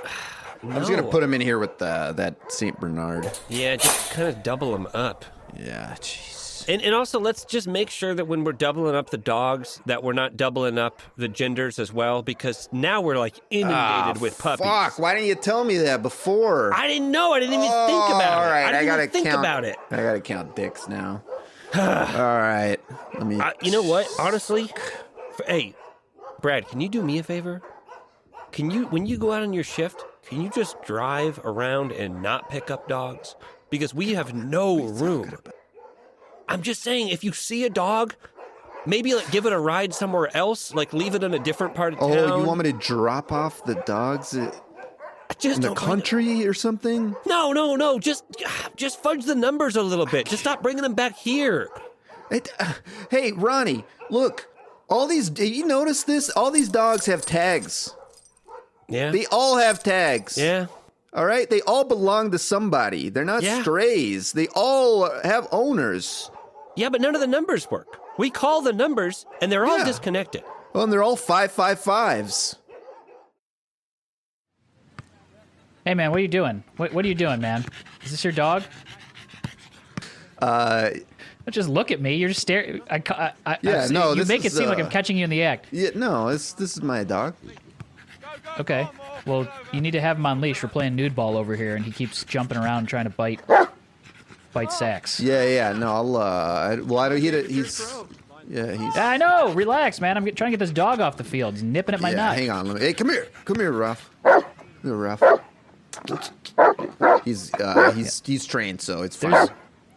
No. I was gonna put him in here with that Saint Bernard. Yeah, just kind of double them up. Yeah, jeez. And also, let's just make sure that when we're doubling up the dogs, that we're not doubling up the genders as well, because now we're like inundated with puppies. Fuck! Why didn't you tell me that before? I didn't know. I didn't even think about it. All right, I gotta think count, about it. I gotta count dicks now. All right, let me. You know what? Honestly, hey, Brad, can you do me a favor? Can you, when you go out on your shift, can you just drive around and not pick up dogs? Because we have no room. I'm just saying, if you see a dog, maybe like give it a ride somewhere else, like leave it in a different part of town. Oh, you want me to drop off the dogs in the country or something? No. Just fudge the numbers a little bit. Just stop bringing them back here. Hey, Ronnie, look. You notice this? All these dogs have tags. Yeah. They all have tags. Yeah. All right? They all belong to somebody. They're not strays. They all have owners. Yeah, but none of the numbers work. We call the numbers, and they're all disconnected. Well, and they're all 555s. Hey, man, what are you doing? What are you doing, man? Is this your dog? Don't just look at me. You're just staring. You make it seem like I'm catching you in the act. Yeah, no, this is my dog. Okay. Well, you need to have him on leash. We're playing nude ball over here, and he keeps jumping around trying to bite sacks. Yeah. No, he's. I know. Relax, man. I'm trying to get this dog off the field. He's nipping at my nut. Hang on. Hey, come here, Ralph. Here, Ralph. He's trained, so it's fine.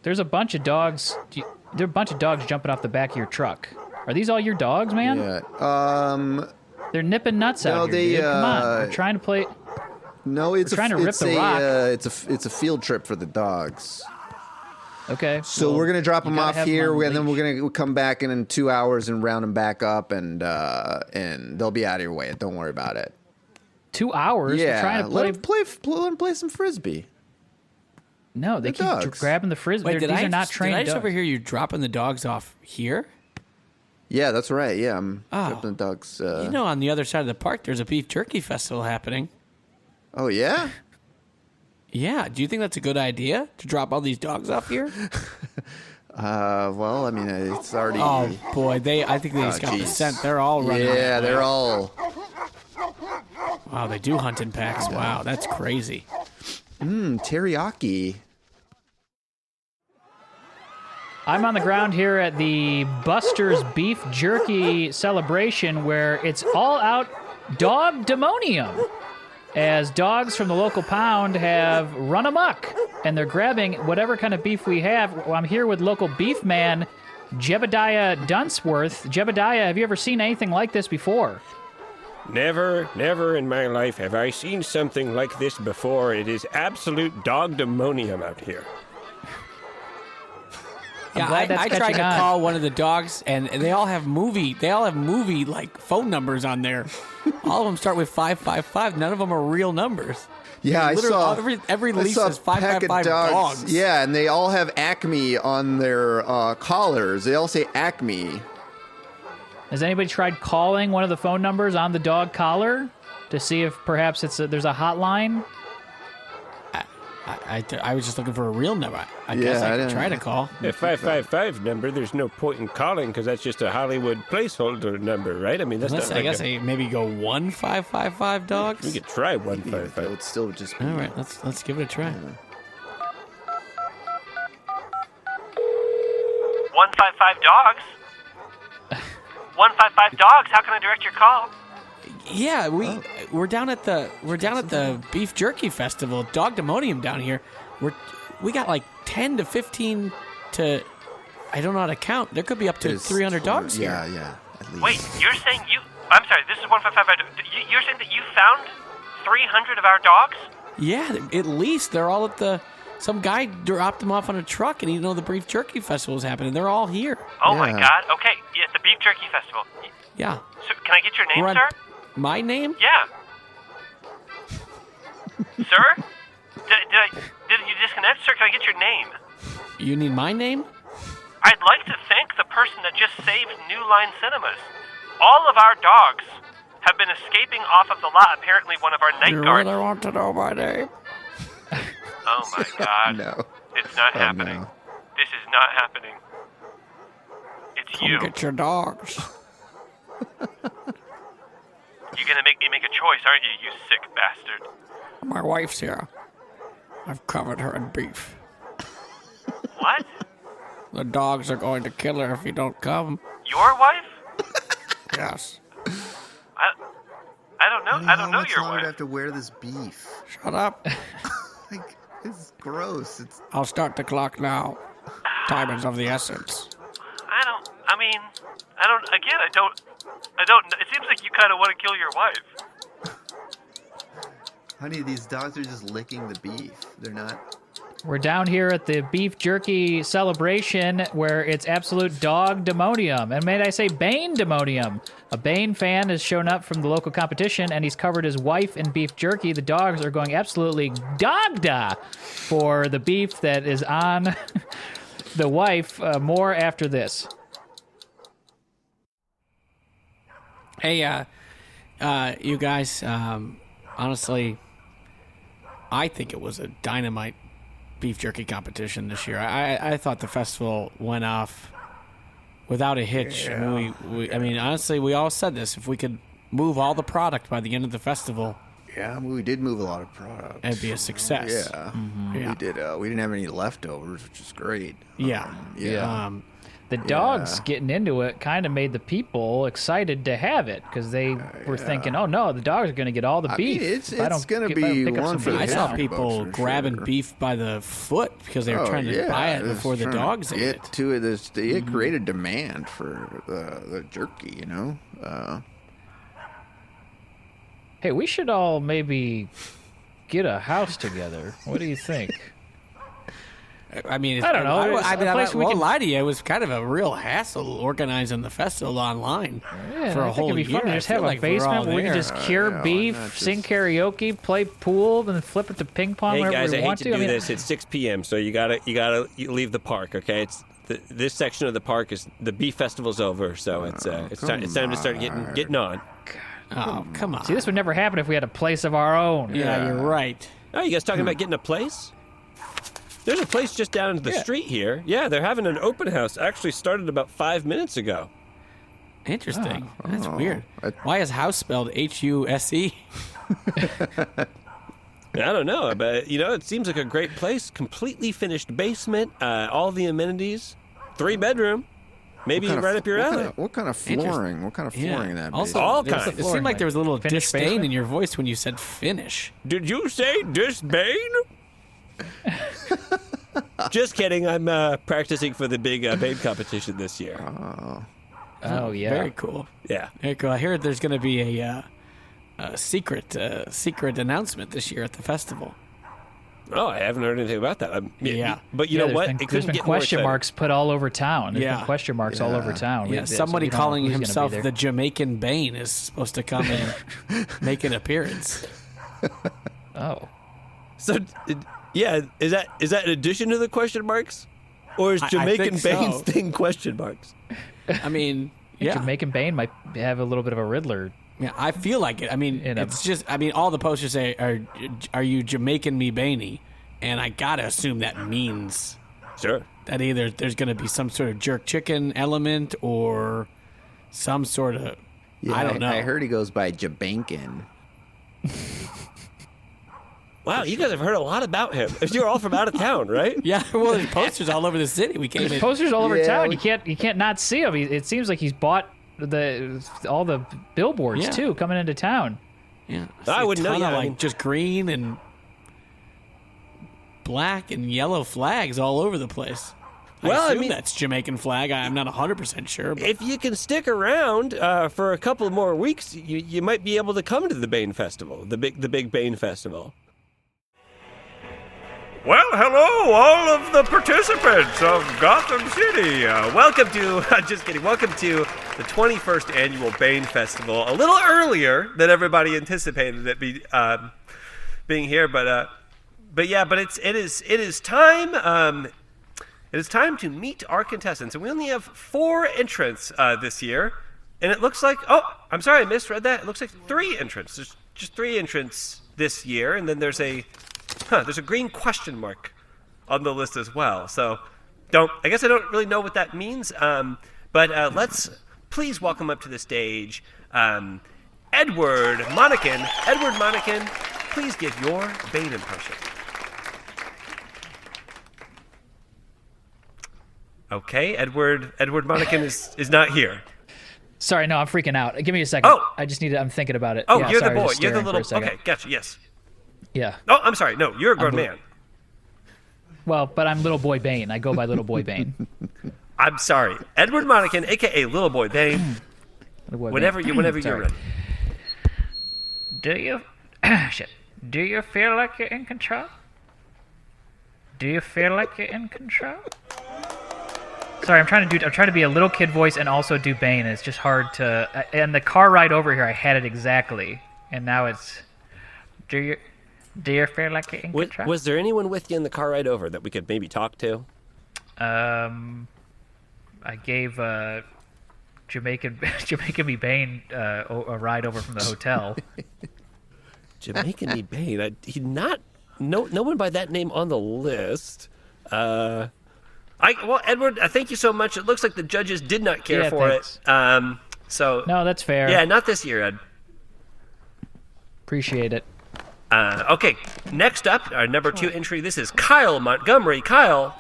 There's a bunch of dogs. There are a bunch of dogs jumping off the back of your truck. Are these all your dogs, man? Yeah. They're nipping nuts out here. Dude. Come on, we're trying to play. No, we're trying to rip the rock. It's a field trip for the dogs. Okay. So we're gonna drop them off here, and then we're gonna come back in 2 hours and round them back up, and they'll be out of your way. Don't worry about it. 2 hours? Yeah. We're trying to let them play some frisbee. No, they keep grabbing the frisbee. Wait, These are not trained Did I just dogs. overhear you dropping the dogs off here? Yeah, that's right. Yeah, I'm Oh. dropping the dogs. On the other side of the park, there's a beef jerky festival happening. Oh, yeah? Yeah, do you think that's a good idea to drop all these dogs off here? Well, I mean, it's already... Oh boy, I think they just got the geez. scent. They're all running. Yeah, they're all... Wow, they do hunt in packs. Wow, that's crazy. Teriyaki. I'm on the ground here at the Buster's Beef Jerky celebration where it's all out dog demonium. As dogs from the local pound have run amok and they're grabbing whatever kind of beef we have. Well, I'm here with local beef man Jebediah Dunsworth. Jebediah, have you ever seen anything like this before? Never in my life have I seen something like this before. It is absolute dog demonium out here. I'm Yeah, glad that's I tried catching to on. call one of the dogs, and they all have movie like phone numbers on there. All of them start with 555. None of them are real numbers. Yeah, I Literally, saw... every I lease saw has a pack of 555 dogs. Yeah, and they all have Acme on their collars. They all say Acme. Has anybody tried calling one of the phone numbers on the dog collar to see if perhaps there's a hotline? I was just looking for a real number. I guess I could try to call. The 555 number, there's no point in calling because that's just a Hollywood placeholder number, right? I mean, that's not I like guess I maybe go 1555 dogs. we could try It 155. would still just be... All right, let's give it a try. 155 dogs? 155 dogs, how can I direct your call? Yeah, we're down at the beef jerky festival, Dog Demonium down here. We got like 10 to 15 to I don't know how to count. There could be up to There's 300 dogs here. Yeah, at least. Wait, you're saying I'm sorry, this is 155. You're saying that you found 300 of our dogs? Yeah, at least they're all at some guy dropped them off on a truck, and the beef jerky festival is happening. They're all here. Oh my Yeah. god. Okay, yeah, the Beef Jerky Festival. Yeah. So, can I get your name, We're on- sir? My name? Yeah. Sir? Did you disconnect? Sir, can I get your name? You need my name? I'd like to thank the person that just saved New Line Cinemas. All of our dogs have been escaping off of the lot. Apparently one of our night guards... want to know my name? Oh my god. No. It's not Oh, happening. no. This is not happening. It's you. Get your dogs. You're gonna make me make a choice, aren't you, you sick bastard? My wife's here. I've covered her in beef. What? The dogs are going to kill her if you don't come. Your wife? Yes. I don't know. I don't know your How much longer do I wife. have to wear this beef? Shut up. Like, it's gross. It's... I'll start the clock now. Time is of the essence. I don't, it seems like you kind of want to kill your wife. Honey, these dogs are just licking the beef. They're not... We're down here at the beef jerky celebration where it's absolute dog demonium. And may I say Bane demonium. A Bane fan has shown up from the local competition and he's covered his wife in beef jerky. The dogs are going absolutely dog-da for the beef that is on the wife. More after this. Hey, you guys, honestly, I think it was a dynamite beef jerky competition this year. I thought the festival went off without a hitch. Yeah. I mean, honestly, we all said this. If we could move all the product by the end of the festival, Yeah, we did move a lot of product. it'd be a success. Yeah. Yeah. We did. We didn't have any leftovers, which is great. Yeah. Yeah. The dogs getting into it kind of made the people excited to have it because they were thinking, "Oh no, the dogs are going to get all the beef." mean, it's If I don't gonna if I don't be pick up one some for the beef I now." saw people for grabbing sure. beef by the foot because they were trying to buy it before the dogs ate it. To it. It created demand for the jerky, you know? Hey, we should all maybe get a house together. What do you think? I mean, I don't know. I It's a place we won't can- lie to you. It was kind of a real hassle organizing the festival online Yeah, for a I think whole it'd be year. fun to I just feel have a like we're all basement where we can there. just cure yeah, beef, why not just- sing karaoke, play pool, then flip it to ping pong Hey wherever guys, we I hate want to to. do I mean, this. It's 6 p.m., so you gotta leave the park. Okay, it's this section of the park is the beef festival's over, so it's time to start getting on. Oh, come on. See, this would never happen if we had a place of our own. Yeah, you're right. Oh, you guys talking about getting a place? There's a place just down the street here. Yeah, they're having an open house. Actually started about 5 minutes ago. Interesting. That's weird. Why is house spelled Huse? I don't know, but it seems like a great place. Completely finished basement, all the amenities, 3-bedroom, maybe right up your alley. What kind of flooring? What kind of flooring in that? Also, All it kinds. seemed like there was a little Finished disdain basement? in your voice when you said finish. Did you say Bane? Just kidding. I'm practicing for the big Bane competition this year. Oh, yeah. Very cool. Yeah. Very cool. I heard there's going to be a secret announcement this year at the festival. Oh, I haven't heard anything about that. Yeah. But you know what? There's been question marks put all over town. There's been question marks all over town. Yeah, somebody calling himself the Jamaican Bane is supposed to come and make an appearance. Oh. So, yeah, is that in addition to the question marks? Or is I Jamaican think Bane's so. thing question marks? I mean, yeah. Jamaican Bane might have a little bit of a Riddler. Yeah, I feel like it. I mean, it's just, all the posters say, are you Jamaican me Baney? And I gotta assume that means Sure. that either there's gonna be some sort of jerk chicken element or some sort of, I don't know. I heard he goes by Jamaican. Wow, you guys have heard a lot about him. You're all from out of town, right? Yeah, well, there's posters all over the city. We came in. Posters all over Yeah, town. we- You can't not see him. It seems like he's bought all the billboards Yeah. too coming into town. Yeah, I wouldn't know, ton yeah, of, I like mean- just green and black and yellow flags all over the place. Well, I I assume mean- that's Jamaican flag. I'm not 100% sure. But If you can stick around for a couple more weeks, you might be able to come to the Bane Festival, the big Bane Festival. Well, hello, all of the participants of Gotham City. Welcome to, just kidding, welcome to the 21st Annual Bane Festival. A little earlier than everybody anticipated it being here, but it is time. It is time to meet our contestants, and we only have 4 entrants this year. And it looks like, oh, I'm sorry, I misread that. It looks like 3 entrants. There's just 3 entrants this year, and then there's a green question mark on the list as well. So, I guess I don't really know what that means. But let's please welcome up to the stage Edward Monacan. Edward Monacan, please give your Bane impression. Okay, Edward Monacan is not here. Sorry, no, I'm freaking out. Give me a second. Oh. I just need to. I'm thinking about it. Oh, Yeah, you're sorry, the boy. just You're the staring for little. a second. Okay, gotcha. Yes. Yeah. Oh, I'm sorry. No, you're a grown man. Well, but I'm Little Boy Bane. I go by Little Boy Bane. I'm sorry, Edward Monacan, aka Little Boy Bane. Little Boy Whenever Bane. you're Sorry. ready. Do you... shit. Do you feel like you're in control? Do you feel like you're in control? Sorry, I'm trying to be a little kid voice and also do Bane. It's just hard to. And the car ride over here, I had it exactly, and now it's. Do you feel like you're in control? Was there anyone with you in the car ride over that we could maybe talk to? I gave Jamaican me Bane a ride over from the hotel. Jamaican me Bane. No one by that name on the list. Well, Edward, thank you so much. It looks like the judges did not care Yeah, for thanks. it. So No, that's fair. yeah, not this year, Ed. Appreciate it. Okay, next up, our number 2 entry. This is Kyle Montgomery. Kyle,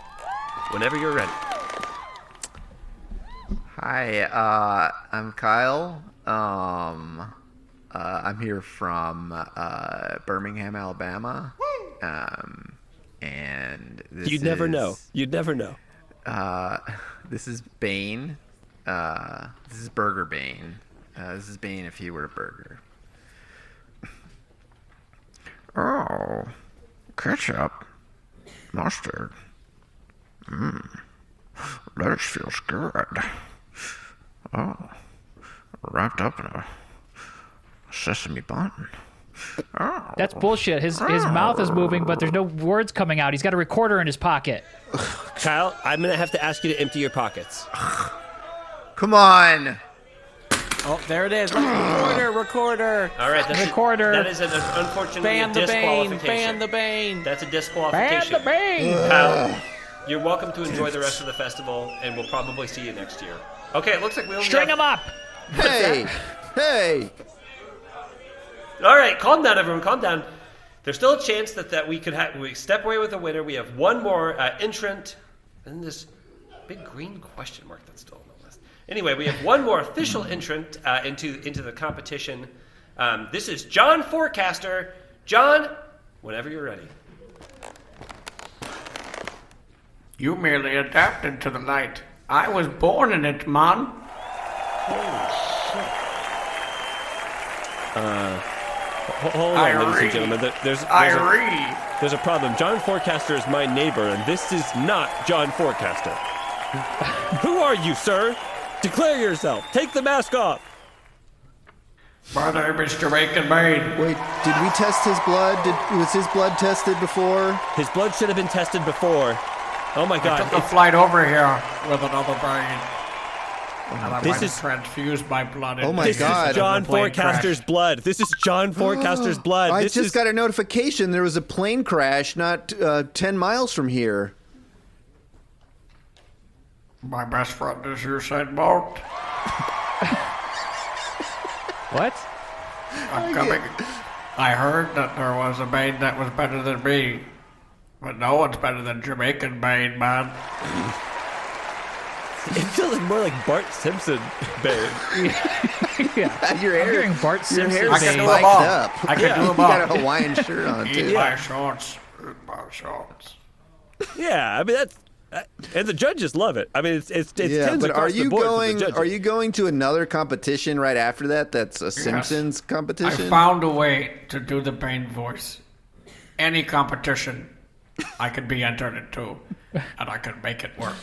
whenever you're ready. Hi, I'm Kyle. I'm here from Birmingham, Alabama. And this You'd never is, know. You'd never know. This is Bane. This is Burger Bane. This is Bane if he were a burger. Oh, ketchup, mustard. Lettuce feels good. Oh, wrapped up in a sesame bun. That's bullshit. His mouth is moving, but there's no words coming out. He's got a recorder in his pocket. Kyle, I'm going to have to ask you to empty your pockets. Come on. Oh, there it is. Recorder. All right, that's Recorder. That is unfortunately Ban a the Bane. disqualification. Ban the Bane. That's a Ban disqualification. the Bane. Kyle, you're welcome to enjoy the rest of the festival, and we'll probably see you next year. Okay, it looks like we only String have... him up. Hey. All right, calm down, everyone. Calm down. There's still a chance that we could we step away with a winner. We have one more entrant, and this big green question mark that's still on the list. Anyway, we have one more official entrant into the competition. This is John Forecaster. John, whenever you're ready. You merely adapted to the light. I was born in it, man. Hold on, ladies and gentlemen. There's a problem. John Forecaster is my neighbor, and this is not John Forecaster. Who are you, sir? Declare yourself. Take the mask off. My name is Jamaican Bane. Wait, did we test his blood? Was his blood tested before? His blood should have been tested before. Oh my God! Took a flight over here with another Bane. And I This might is- have transfused my blood. Oh my This God. is John The plane Forecaster's blood. This is John Forecaster's blood. I This just is got a notification there was a plane crash not 10 miles from here. My best friend is Usain Bolt. What? I'm coming. I heard that there was a Bane that was better than me. But no one's better than Jamaican Bane, man. It feels like more like Bart Simpson, babe. Yeah. Your I'm hair, hearing Bart your Simpson. hair's I can do spiked them all. up. I can do You them got a all. Hawaiian shirt on Eat too. my shorts. Eat my shorts. Yeah, I mean that's, and the judges love it. I mean it's Yeah, tens but across the board for the judges. Are you going to another competition right after that? That's a Simpsons I competition. found a way to do the Bane voice. Any competition I could be entered into, and I could make it work.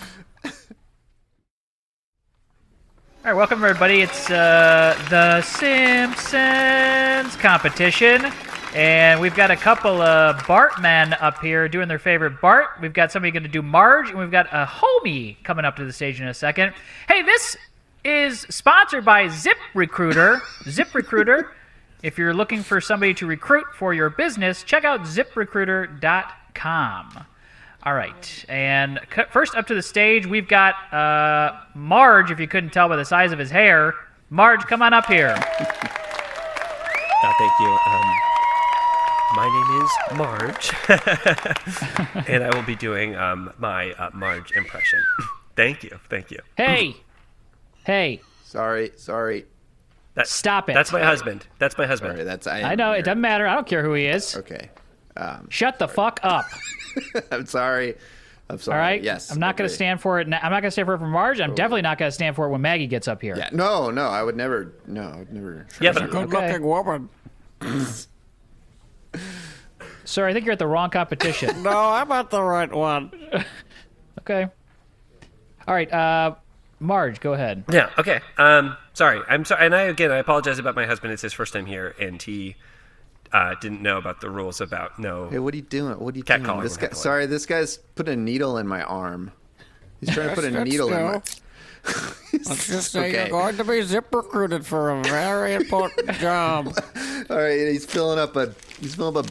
All right, welcome everybody. It's the Simpsons competition, and we've got a couple of Bart men up here doing their favorite Bart. We've got somebody going to do Marge, and we've got a homie coming up to the stage in a second. Hey, this is sponsored by ZipRecruiter. ZipRecruiter. If you're looking for somebody to recruit for your business, check out ZipRecruiter.com. All right, and first up to the stage, we've got Marge, if you couldn't tell by the size of his hair. Marge, come on up here. Thank you. My name is Marge, and I will be doing my Marge impression. Thank you. Hey. Sorry. Stop it. That's my husband. Sorry, that's I know, it doesn't matter. I don't care who he is. Okay. Shut the fuck up. I'm sorry. All right? Yes. I'm not going to agree. stand for it. I'm not going to stand for it for Marge. I'm definitely not going to stand for it when Maggie gets up here. Yeah. No, I would never. No, I would never. Yeah, but Good-looking woman. Sir, I think you're at the wrong competition. No, I'm at the right one. Okay. All right, Marge, go ahead. yeah, okay. Sorry. I'm sorry, and I apologize about my husband. It's his first time here, and he didn't know about the rules about no. Hey, what are you doing? What are you Cat doing? calling, This we're guy. cat calling. Sorry, this guy's put a needle in my arm. He's trying to put a needle in my. Let's just say Okay. you're going to be zip recruited for a very important job. All right, he's filling up a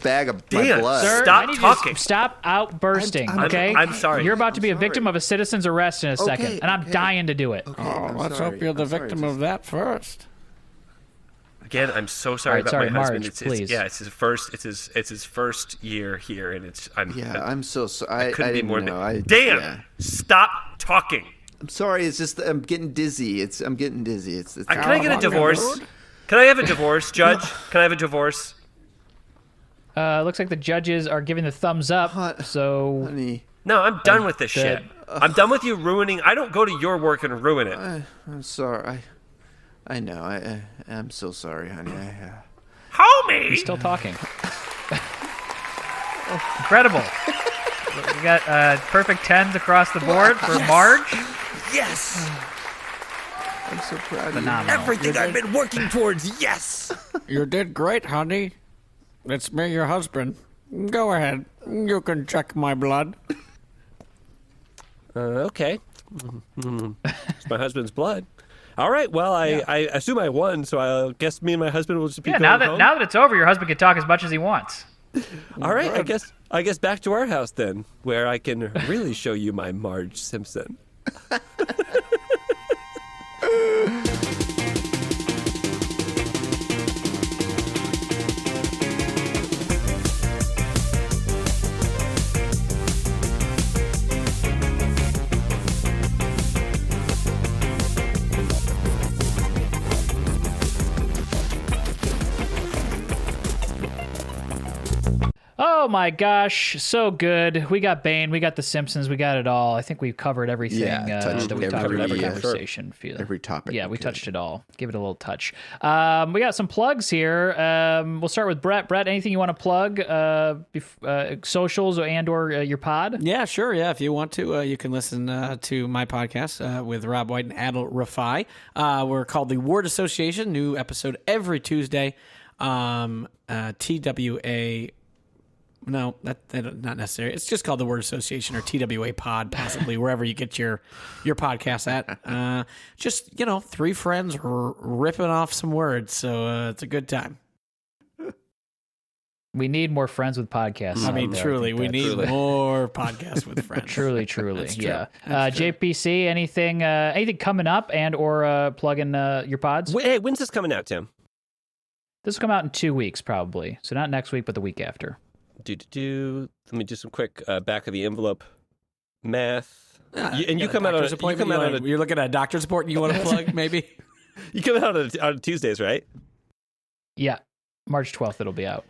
bag of my Dan, blood. Sir, Stop I need talking. You to stop outbursting, I'm- okay? I'm sorry. You're about to be a I'm victim sorry. of a citizen's arrest in a second, Okay, and I'm okay. dying to do it. Okay, Oh, I'm let's sorry. hope you're the I'm sorry, victim just- of that first. Again, I'm so sorry All right, about sorry, my husband. Marge, It's please. it's his first. It's his first year here, and I'm so sorry. I couldn't be didn't more. know. Dan, yeah. stop talking. I'm sorry. It's just I'm getting dizzy. I'm getting dizzy. It's Can I get a divorce? Can I have a divorce, Judge? Can I have a divorce? Looks like the judges are giving the thumbs up, so... honey. No, I'm done with this dead. shit. I'm done with you ruining. I don't go to your work and ruin it. I'm sorry. I know. I'm so sorry, honey. Homie. He's still talking. Incredible. We got perfect 10s across the board for Marge. Yes. I'm so proud of you. Phenomenal. Everything I've been working towards. Yes. You did great, honey. It's me, your husband. Go ahead. You can check my blood. Okay. It's my husband's blood. All right. Well, I assume I won, so I guess me and my husband will just be going now home. that it's over, your husband can talk as much as he wants. All right. I guess back to our house then, where I can really show you my Marge Simpson. Oh my gosh, so good. We got Bane, we got The Simpsons, we got it all. I think we've covered everything touched that we talked about in the every, conversation. every topic. Yeah, we touched it all. Give it a little touch. We got some plugs here. We'll start with Brett. Brett, anything you want to plug? Socials or your pod? Yeah, sure. Yeah, if you want to, you can listen to my podcast with Rob White and Adil Rafai. We're called The Word Association. New episode every Tuesday. TWA. No, that not necessary. It's just called The Word Association or TWA Pod, possibly wherever you get your podcasts at. Just three friends ripping off some words, so it's a good time. We need more friends with podcasts. I mean, truly, we need more podcasts with friends. Truly, yeah. JPC, anything coming up or plug in your pods? Hey, when's this coming out, Tim? This will come out in 2 weeks, probably. So not next week, but the week after. Let me do some quick back of the envelope math. You come out on you're looking at a doctor's report and you want to plug maybe. You come out on Tuesdays, right? Yeah, March 12th it'll be out.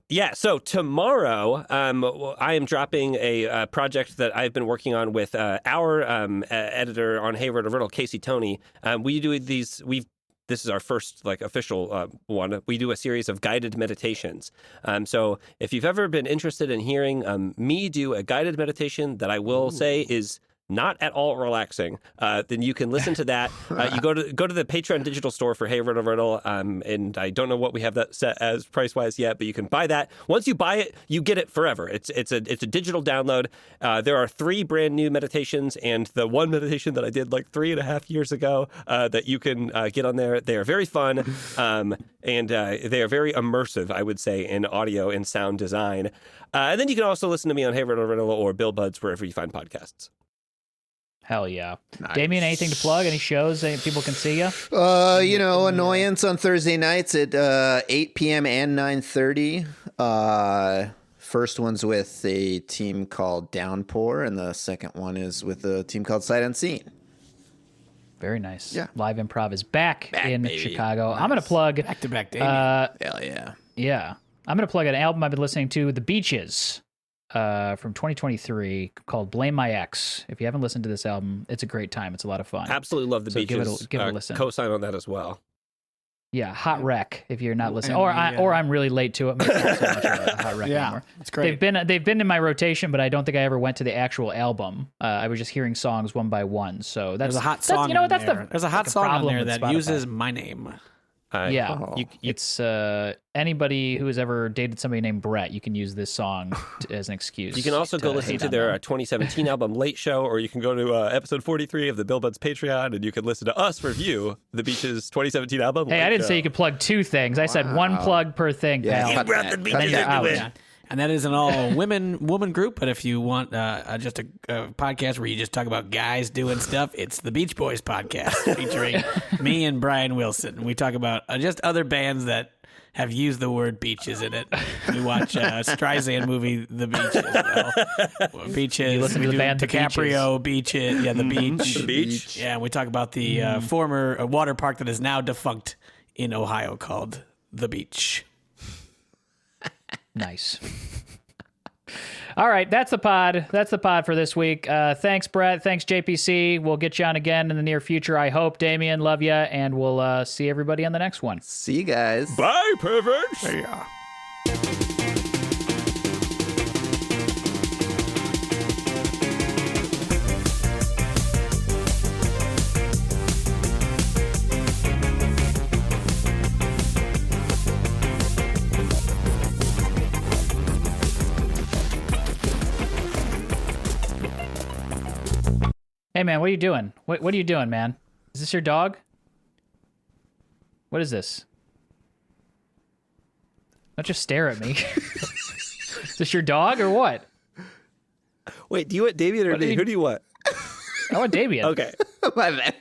Yeah. So tomorrow, I am dropping a project that I've been working on with our editor on Hayward Riddle, Casey Toney. We do these. This is our first official one. We do a series of guided meditations. So if you've ever been interested in hearing me do a guided meditation that I will say is not at all relaxing, then you can listen to that. You go to the Patreon digital store for Hey Riddle Riddle, and I don't know what we have that set as price-wise yet, but you can buy that. Once you buy it, you get it forever. It's a digital download. There are 3 brand new meditations, and the one meditation that I did 3.5 years ago that you can get on there. They are very fun, and they are very immersive, I would say, in audio and sound design. And then you can also listen to me on Hey Riddle Riddle or Bill Buds, wherever you find podcasts. Hell yeah. Nice. Damien, anything to plug? Any shows that people can see you? Annoyance on Thursday nights at 8 p.m. and 9:30. First one's with a team called Downpour, and the second one is with a team called Sight Unseen. Very nice. Yeah. Live Improv is back in baby. Chicago. Nice. I'm going to plug... Back-to-back Damien. Hell yeah. Yeah. I'm going to plug an album I've been listening to, The Beaches, from 2023, called Blame My Ex. If you haven't listened to this album, it's a great time. It's a lot of fun. Absolutely love the Beaches. Give it a listen. Co-sign on that as well. Yeah, hot wreck. If you're not listening, And or I'm really late to it. Maybe not so much of a hot wreck anymore. It's great. They've been in my rotation, but I don't think I ever went to the actual album. I was just hearing songs one by one. So There's a hot song. There's a hot song on there that uses my name. It's anybody who has ever dated somebody named Brett. You can use this song as an excuse. You can also go listen to their 2017 album Late Show, or you can go to episode 43 of the Bill Buds Patreon, and you can listen to us review the Beaches 2017 album. Hey, Late I didn't Show. say you could plug 2 things. I said one plug per thing, pal. cut brought that. the Cut Beaches that. into it. And that is an all woman group. But if you want just a podcast where you just talk about guys doing stuff, it's the Beach Boys podcast featuring me and Brian Wilson. We talk about just other bands that have used the word beaches in it. We watch Streisand movie, The Beaches. Beaches. You listen to the band The DiCaprio, Beaches. Yeah, The Beach. The Beach. Yeah, we talk about the former water park that is now defunct in Ohio called The Beach. Nice. All right, that's the pod. That's the pod for this week. Thanks, Brett. Thanks, JPC. We'll get you on again in the near future, I hope. Damien, love you, and we'll see everybody on the next one. See you guys. Bye, perverts. Yeah. Hey, man, what are you doing? What are you doing, man? Is this your dog? What is this? Don't just stare at me. Is this your dog or what? Wait, do you want Damien or me? Who do you want? I want Damien. Okay. My bad.